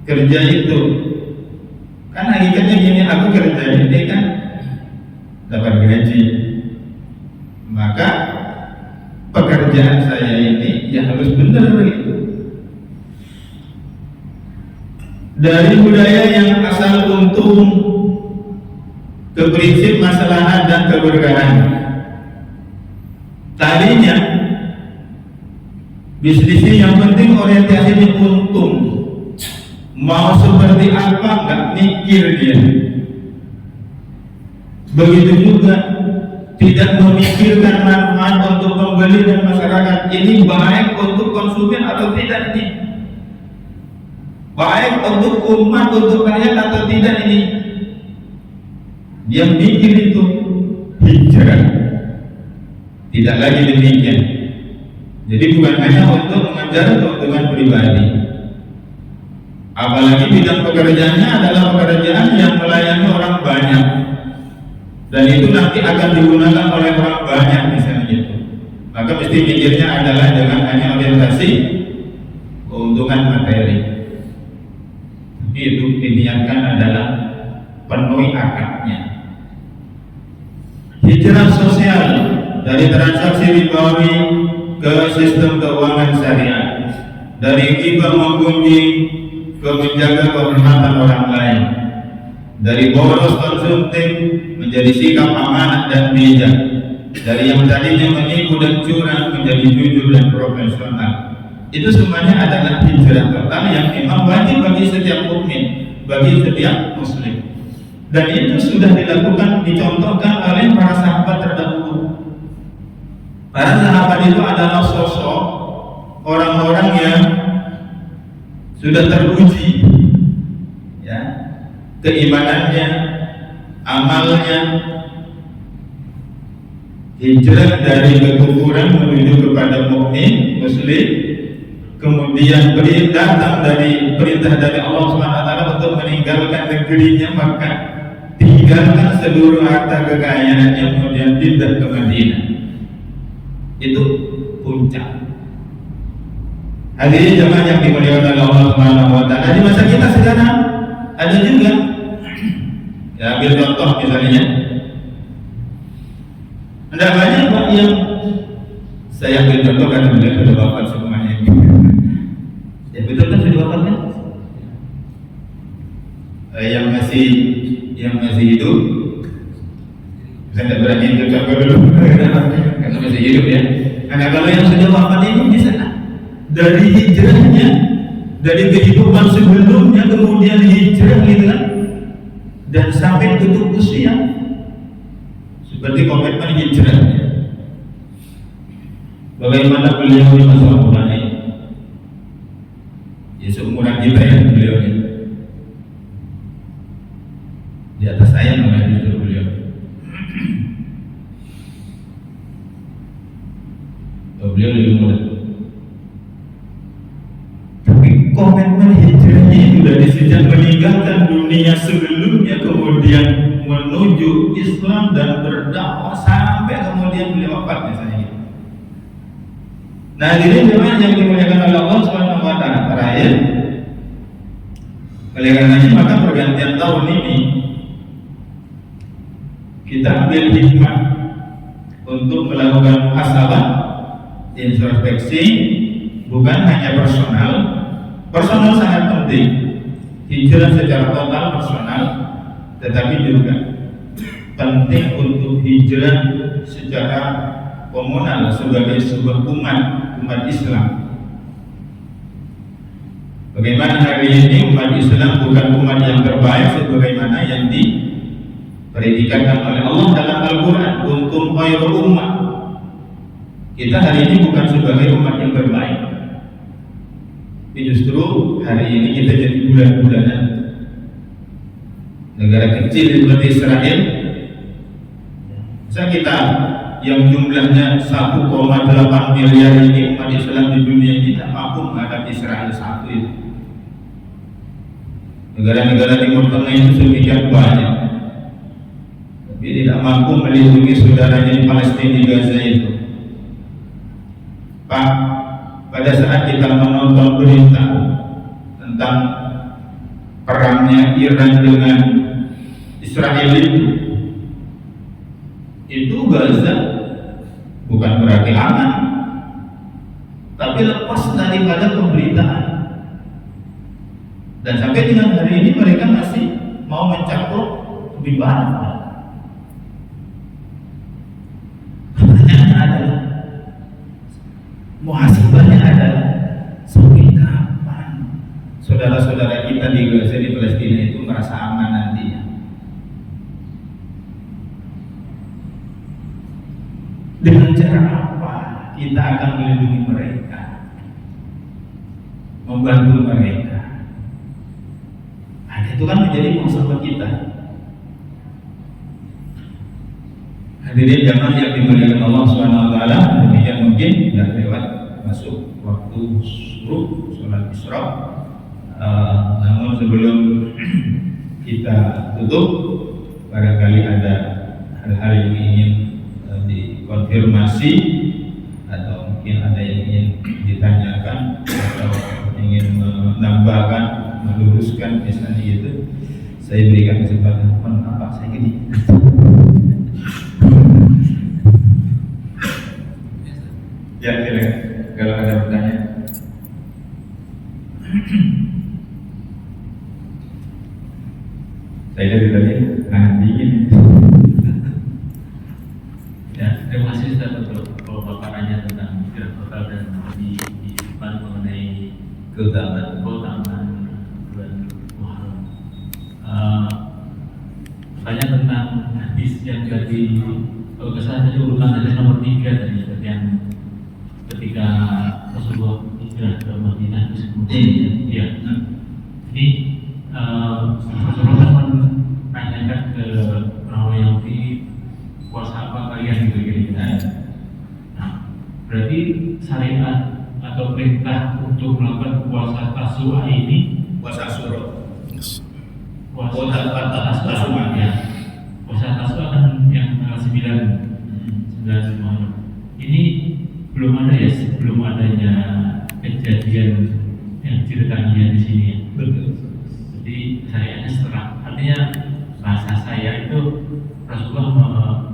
A: Kerja itu Kan hakikatnya gini, aku kerja ini kan dapat gaji, maka pekerjaan saya ini ya harus benar gitu. Dari budaya yang asal untung ke prinsip maslahat dan keberkahan. Tadinya bisnisnya yang penting orientasinya untung, mau seperti apa nggak mikir dia. Begitu juga tidak memikirkan manfaat untuk pembeli dan masyarakat, ini baik untuk konsumen atau tidak ini, baik untuk umat, untuk rakyat atau tidak ini. Dia mikir itu hijrah, tidak lagi demikian. Jadi bukan hanya untuk mengejar keuntungan pribadi, apalagi bidang pekerjaannya adalah pekerjaan yang melayani orang banyak, dan itu nanti akan digunakan oleh orang banyak misalnya gitu. Maka mesti mikirnya adalah jangan hanya orientasi keuntungan materi, tapi itu diniatkan adalah penuhi akadnya. Hijrah sosial dari transaksi ribawi ke sistem keuangan syariah, dari riba menggunjing ke menjaga kehormatan orang lain, dari boros konsumtif menjadi sikap amanah dan bijak, dari yang tadinya menipu dan curang menjadi jujur dan profesional. Itu semuanya adalah hijrah total yang memang wajib bagi setiap mukmin, bagi setiap muslim. Dan itu sudah dilakukan, dicontohkan oleh para sahabat terdahulu. Para sahabat itu adalah sosok orang-orang yang sudah teruji, ya, keimanannya, amalnya, hijrah dari kekufuran menuju kepada mukmin muslim, kemudian datang dari perintah dari Allah SWT untuk meninggalkan negerinya Makkah, tinggalkan seluruh harta kekayaannya, kemudian pindah ke Madinah. Itu puncak. Hadirin jemaah yang dimuliakan oleh Allah Subhanahu wa taala, di masa kita sekarang ada juga. Ya, ambil contoh misalnya. Ada banyak Pak yang saya ambil contoh karena beliau sudah wafat semuanya. Ya betul kan, sudah wafat kan? Yang masih hidup, saya tidak berani mencoba dulu karena masih hidup ya. Karena kalau yang sudah wafat ini bisa dari hijrahnya, dari kehidupan sebelumnya kemudian hijrah gitu kan, dan sampai tutup usia seperti komitmen hijrahnya. Bagaimana beliau di masa mudanya? Ya seumuran kita ya beliau ini. Di atas saya namanya justru beliau. Beliau lebih muda. Tapi komitmen hijrahnya sudah sejak meninggalkan dunia sebelumnya kemudian menuju Islam dan berdakwah sampai kemudian beliau wafat misalnya. Nah, ini memang yang dimuliakan oleh Allah Subhanahu wa taala terakhir. Oleh karenanya maka pergantian tahun ini kita ambil hikmah untuk melakukan muhasabah, introspeksi, bukan hanya personal sangat penting, hijrah secara total personal, tetapi juga penting untuk hijrah secara komunal sebagai sebuah umat Islam. Bagaimana hari ini umat Islam bukan umat yang terbaik sebagaimana yang dipredikat oleh Allah dalam Al-Quran, kuntum khairul ummah. Kita hari ini bukan sebagai umat yang terbaik, tapi justru hari ini kita jadi bulan-bulanan. Negara kecil seperti Israel, bisa kita yang jumlahnya 1,8 miliar ini umat Islam di dunia ini tidak mampu menghadapi Israel satu itu. Negara-negara Timur Tengah itu sedemikian banyak, tapi tidak mampu melindungi saudaranya di Palestina, di Gaza itu. Pak, pada saat kita menonton berita tentang perangnya Iran dengan Israel itu Gaza bukan berarti aman, tapi lepas daripada pemberitaan. Dan sampai dengan hari ini mereka masih mau mencakup lebih banyak. Pertanyaannya adalah, muhasabahnya adalah sampai kapan saudara-saudara kita di Gaza, di Palestina itu merasa aman nantinya? Dengan cara apa kita akan melindungi mereka, membantu mereka? Nah, itu kan menjadi muhasabah kita. Hadirin jamaah yang dimuliakan Allah Subhanahu wa taala, demikian mungkin sudah lewat masuk waktu subuh salat Isra. Namun sebelum kita tutup, barangkali ada hal-hal yang ingin dikonfirmasi atau mungkin ada yang ingin ditanyakan atau ingin menambahkan, meluruskan misalnya gitu. Saya berikan kesempatan. Apa saya gini? Ya, kalau ada pertanyaan. Saya dari tadi dingin.
B: Ya, terima kasih Ustaz untuk pemaparannya tentang pikiran total dan di depan mengenai keutamaan bulan Muharram. Tanya tentang hadis yang tadi, kalau kesalahan tadi urutan hadis nomor 3 tadi, yang ketika Rasulullah hijrah ke Madinah kemudian, ya. Jadi Rasulullah menanyakan ke orang Yahudi, puasa apa kalian gitu kira-kira. Nah, berarti syariat atau perintah untuk melakukan puasa Tasu'a ini,
A: Puasa Asyura.
B: puasa Tasu'a ya. Puasa Tasu'a kan yang 9 Muharram. Ini belum ada ya, sebelum adanya kejadian yang ceritanya di sini ya.
A: Betul.
B: Jadi syariatnya setelah, artinya bahasa saya itu Rasulullah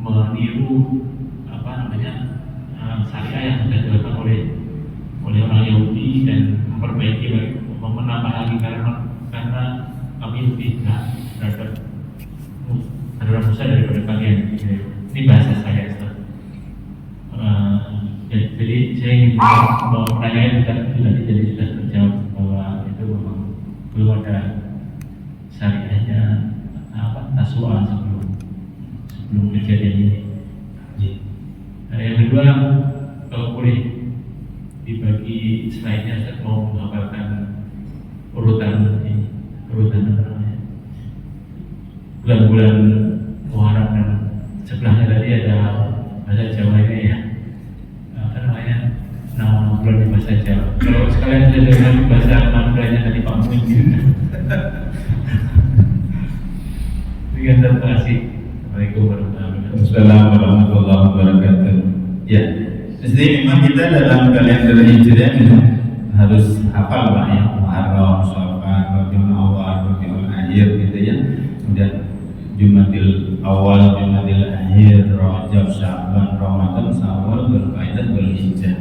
B: meniru syariah yang sudah dilakukan oleh orang Yahudi dan memperbaiki lagi, menambah lagi karena kami lebih terhadap Musa daripada kalian. Ini bahasa saya. Jadi saya ingin mau pertanyaan tadi jadi sudah terjawab bahwa itu memang belum ada syariahnya Tasu'a sebelum kejadian ini. Yang kedua, kalau boleh dibagi slide-nya, saya mau menggambarkan urutan bulan-bulan Muharram, dan sebelahnya tadi ada bahasa Jawanya ya, nama bulan di bahasa Jawa. Kalau sekalian saya dengar bahasa Maduranya tadi Pak Muin gitu. Terima kasih. Assalamualaikum
A: warahmatullahi wabarakatuh. Ya, jadi memang kita dalam kalender Hijriah harus hafal Pak ya, Muharram, Syawal, Rabiul Awal, Rabiul Akhir gitu ya. Kemudian Jumadil Awal, Jumadil Akhir, Rajab, Sya'ban, Ramadan, Syawal, Dzulqa'dah, Dzulhijjah.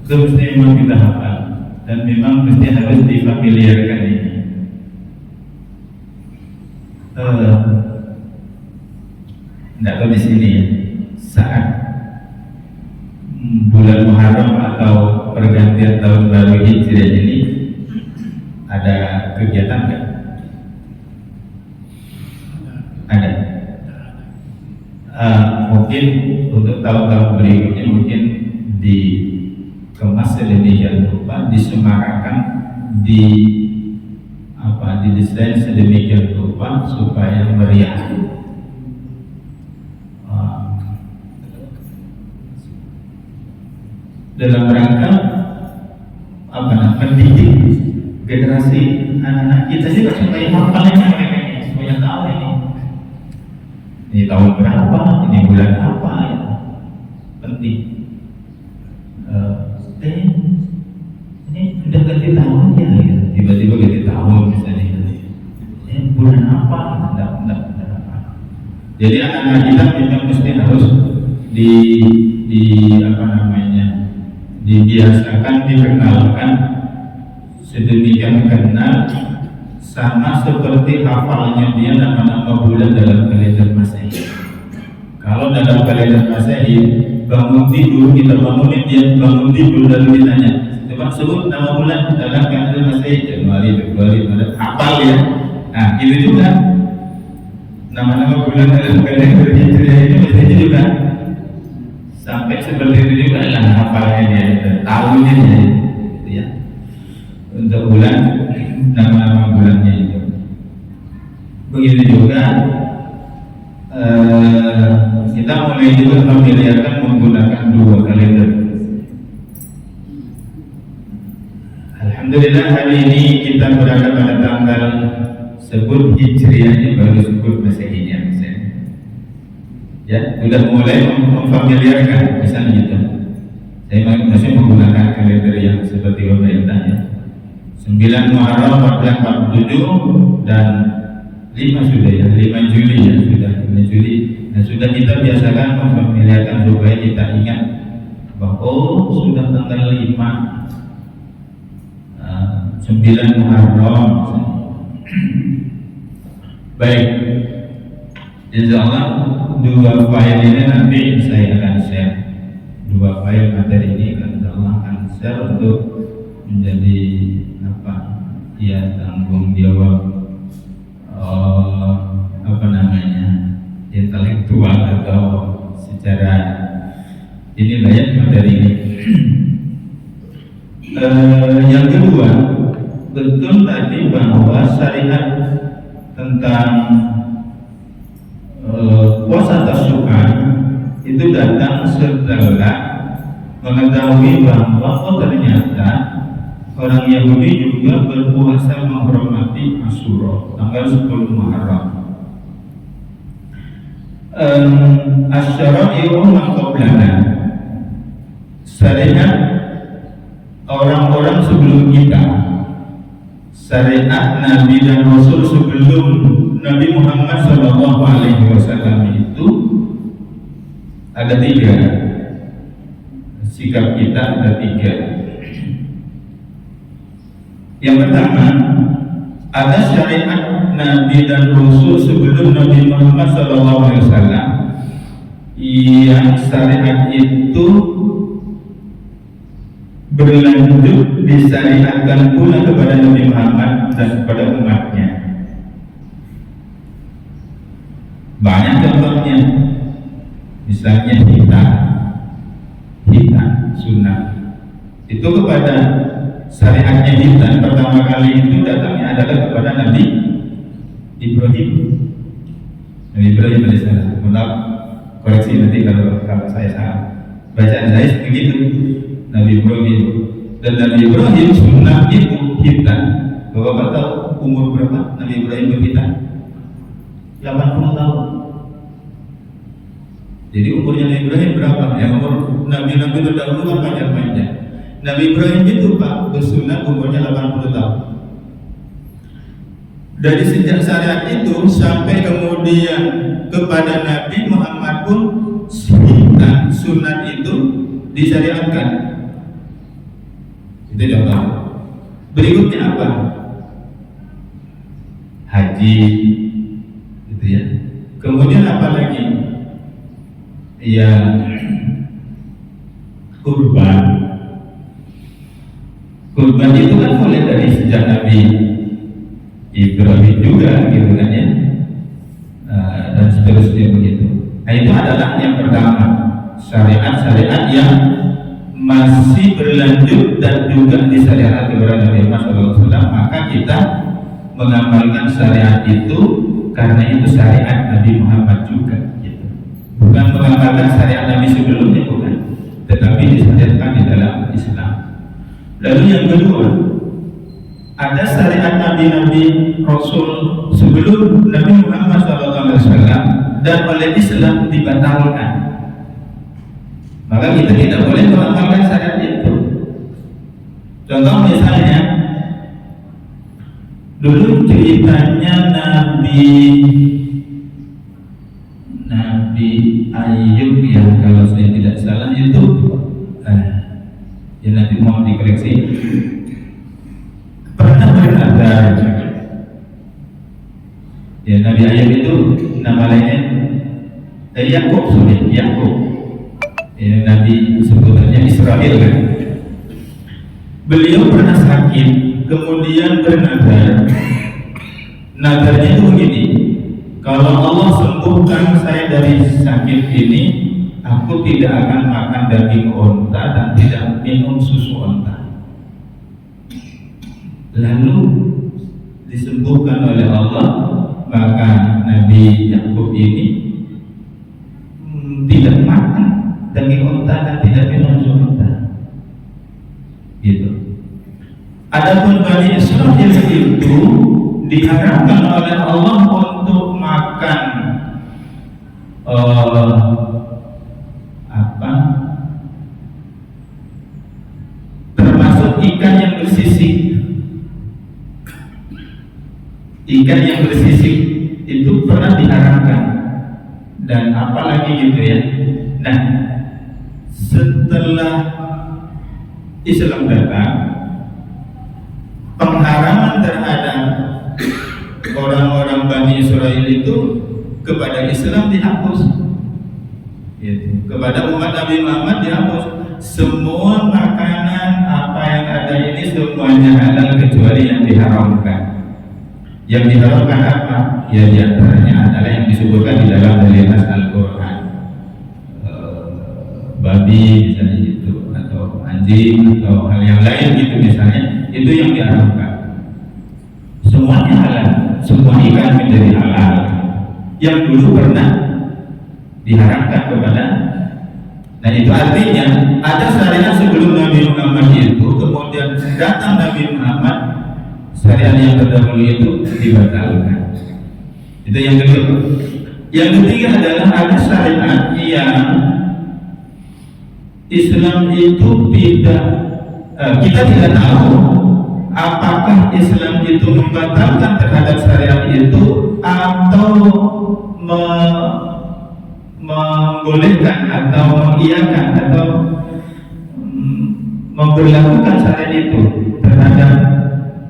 A: Itu mesti memang kita hafal dan memang mesti harus difamiliarkan ini. Tidak tahu di sini ya, saat bulan Muharram atau pergantian tahun baru Hijriah ini ada kegiatan nggak? Ada. Mungkin untuk tahun-tahun berikutnya mungkin dikemas sedemikian rupa, disemarakan, didesain sedemikian rupa supaya meriah. Dalam rangka mendidik generasi anak-anak kita juga supaya hafalnya mereka ini, supaya tahu ini tahun berapa, ini bulan apa ya, penting. Ini udah ganti tahun ya, tiba-tiba ganti tahun misalnya
B: bulan apa? Tidak.
A: Jadi anak-anak kita memang mesti harus dibiasakan, dikenalkan sedemikian kenal sama seperti hafalnya dia nama-nama bulan dalam kalender Masehi. Kalau dalam kalender Masehi bangun tidur, kita bangunin dia bangun tidur lalu ditanya, coba sebut nama bulan dalam kalender Masehi, Januari, Februari, Maret, hafal ya. Nah itu juga nama-nama bulan dalam kalender Hijriah itu biasanya juga sampai seperti itu juga lah hafalnya dia, tahunya dia, gitu ya. Untuk bulan, nama-nama bulannya itu. Begitu juga kita mulai juga familiarkan menggunakan dua kalender. Alhamdulillah hari ini kita berada pada tanggal sebut Hijriahnya baru sebut Masehinya. Ya, sudah mulai memfamiliarkan misalnya gitu. Saya masih menggunakan kalender yang seperti pemerintah ya. 9 Muharram 1447 dan 5 sudah ya, 5 Juli ya, sudah 5 Juli. Nah, sudah kita biasakan memfamiliarkan supaya kita ingat bahwa sudah tanggal 9 Muharram. Baik. Insyaallah dua file ini nanti saya akan share. Dua file materi ini insyaallah akan share untuk menjadi tanggung jawab intelektual atau secara inilah ya materi ini. Yang kedua, betul tadi bahwa syariat tentang puasa Tasyu'an itu datang setelah mengetahui bahwa ternyata orang Yahudi juga berpuasa menghormati Asyura tanggal 10 Muharram. Asyara'i'u man qablana, syariat orang-orang sebelum kita, syariat Nabi dan Rasul sebelum Nabi Muhammad SAW itu ada 3. Sikap kita ada 3. Yang pertama, ada syariat Nabi dan Rasul sebelum Nabi Muhammad SAW yang syariat itu berlanjut disyariatkan pula kepada Nabi Muhammad dan kepada umatnya. Banyak contohnya, misalnya hitan sunnah itu kepada syariatnya hitan pertama kali itu datangnya adalah kepada Nabi Ibrahim. Nabi Ibrahim alaihissalam. Mohon koreksi nanti kalau saya salah. Bacaan saya begitu. Nabi Ibrahim dan Nabi Ibrahim sunnah itu hitan. Bapak tahu umur berapa Nabi Ibrahim berhitan? 80 tahun. Jadi umurnya Nabi Ibrahim berapa? Yang umur Nabi-Nabi terdahulu kan panjang-panjang. Nabi Ibrahim itu Pak bersunat umurnya 80 tahun. Dari sejak syariat itu sampai kemudian kepada Nabi Muhammad pun sunat itu disyariatkan. Itu contoh. Berikutnya apa? Haji, gitu ya. Kemudian apa lagi? Ya, kurban. Kurban itu kan mulai dari sejak Nabi Ibrahim juga, gitu kan ya. Dan seterusnya begitu. Nah itu adalah yang pertama, syariat-syariat yang masih berlanjut dan juga disyariatkan kepada Nabi Muhammad SAW, maka kita mengamalkan syariat itu karena itu syariat Nabi Muhammad juga, gitu. Bukan mengamalkan syariat Nabi sebelumnya, bukan, tetapi disyariatkan di dalam Islam. Lalu yang kedua, ada syariat Nabi-Nabi Rasul sebelum Nabi Muhammad SAW dan oleh Islam dibatalkan. Maka kita tidak boleh mengamalkan syariat itu. Contoh misalnya Dulu ceritanya Nabi Ayub ya, kalau saya tidak salah itu ya, nanti mau dikoreksi, pernah bernazar. Ya, Nabi Ayub itu nama lainnya Yakub, Yakub. Ya, Nabi sebutannya Israel kan. Beliau pernah sakit, kemudian bernazar. Nazarnya itu begini, kalau Allah sembuhkan saya dari sakit ini, aku tidak akan makan daging onta dan tidak minum susu onta. Lalu disembuhkan oleh Allah, maka Nabi Yakub ini tidak makan daging onta dan tidak minum susu onta. Gitu. Adapun Bani Israil itu diharapkan oleh Allah untuk makan termasuk ikan yang bersisik. Ikan yang bersisik itu pernah diharamkan, dan apalagi gitu ya. Nah, setelah Islam datang, pengharaman terhadap orang-orang Bani Israil itu kepada Islam dihapus, gitu. Kepada umat Nabi Muhammad dihapus. Semua makanan apa yang ada ini semuanya halal kecuali yang diharamkan. Yang diharamkan apa? Ya, diantaranya adalah yang disebutkan di dalam dalil Al-Quran, babi misalnya itu, atau anjing atau hal yang lain gitu misalnya, itu yang diharamkan. Semuanya halal, semua ikan menjadi halal. Yang dulu pernah diharamkan kepada, nah itu artinya ada syariat sebelum Nabi Muhammad itu, kemudian datang Nabi Muhammad, syariat yang terdahulu itu dibatalkan. Itu yang kedua. Yang ketiga adalah ada syariat yang Islam itu tidak, kita tidak tahu apakah Islam itu membatalkan terhadap syariat itu atau membolehkan atau mengiyakan atau memberlakukan syariat itu. Terhadap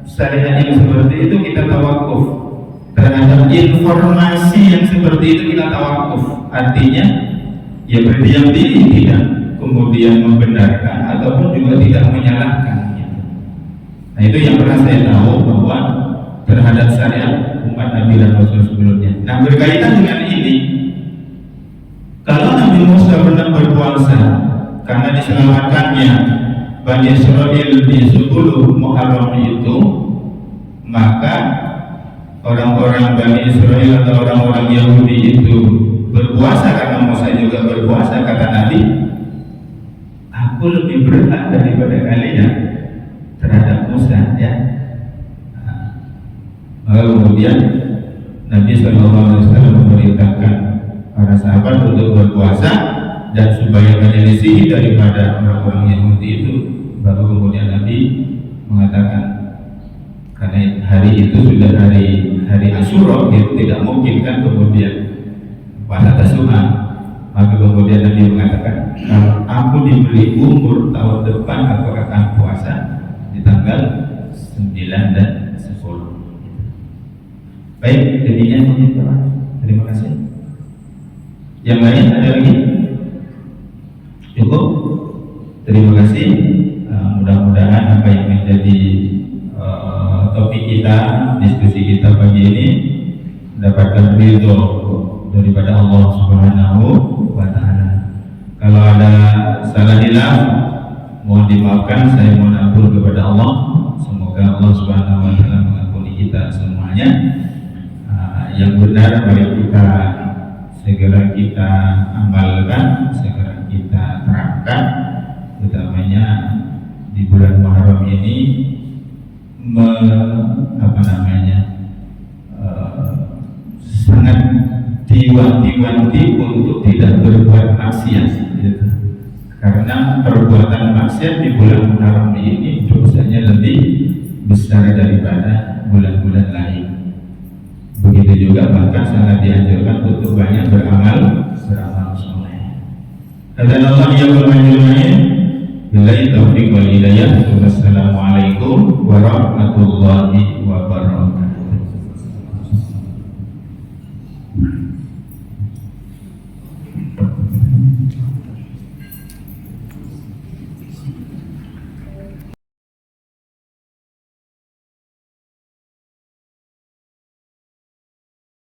A: syariat yang seperti itu kita tawakuf, terhadap informasi yang seperti itu kita tawakuf. Artinya ya berdiam diri, tidak kemudian membenarkan ataupun juga tidak menyalahkan. Nah, itu yang pernah saya tahu bahwa terhadap syariat umat Nabi dan Rasul sebelumnya. Nah, berkaitan dengan ini, kalau Nabi Musa pernah berpuasa karena diselamatkannya Bani Israil di 10 Muharram itu, maka orang-orang Bani Israil atau orang-orang Yahudi itu berpuasa karena Musa juga berpuasa. Kata Nabi, aku lebih berat daripada kalian terhadap Musa, ya. Maka kemudian Nabi SAW memerintahkan para sahabat untuk berpuasa dan supaya menyelisihi daripada orang-orang Yahudi itu. Baru kemudian Nabi mengatakan, karena hari itu sudah hari Asyura, itu tidak mungkin kan kemudian puasa Tasyu'a. Maka kemudian Nabi mengatakan, kalau aku diberi umur tahun depan, aku akan puasa di tanggal 9 dan 10. Baik, demikian mungkin Pak. Terima kasih. Yang lain ada lagi? Cukup? Terima kasih. Mudah-mudahan apa yang menjadi topik kita, diskusi kita pagi ini mendapatkan ridho daripada Allah Subhanahu wa Ta'ala. Kalau ada salah hilaf, mohon dimaafkan, saya mohon ampun kepada Allah. Semoga Allah Subhanahu wa Ta'ala mengampuni kita semuanya. Yang benar mari kita segera kita amalkan, segera kita terapkan, utamanya di bulan Muharram ini sangat diwanti-wanti untuk tidak berbuat maksiat, gitu. Karena perbuatan maksiat di bulan Muharram ini dosanya lebih besar daripada bulan-bulan lain. Begitu juga bahkan sangat dianjurkan untuk banyak beramal soleh. Dan Allah yang bermanjurnya billahi taufiq wal hidayah. Wassalamualaikum warahmatullahi wabarakatuh.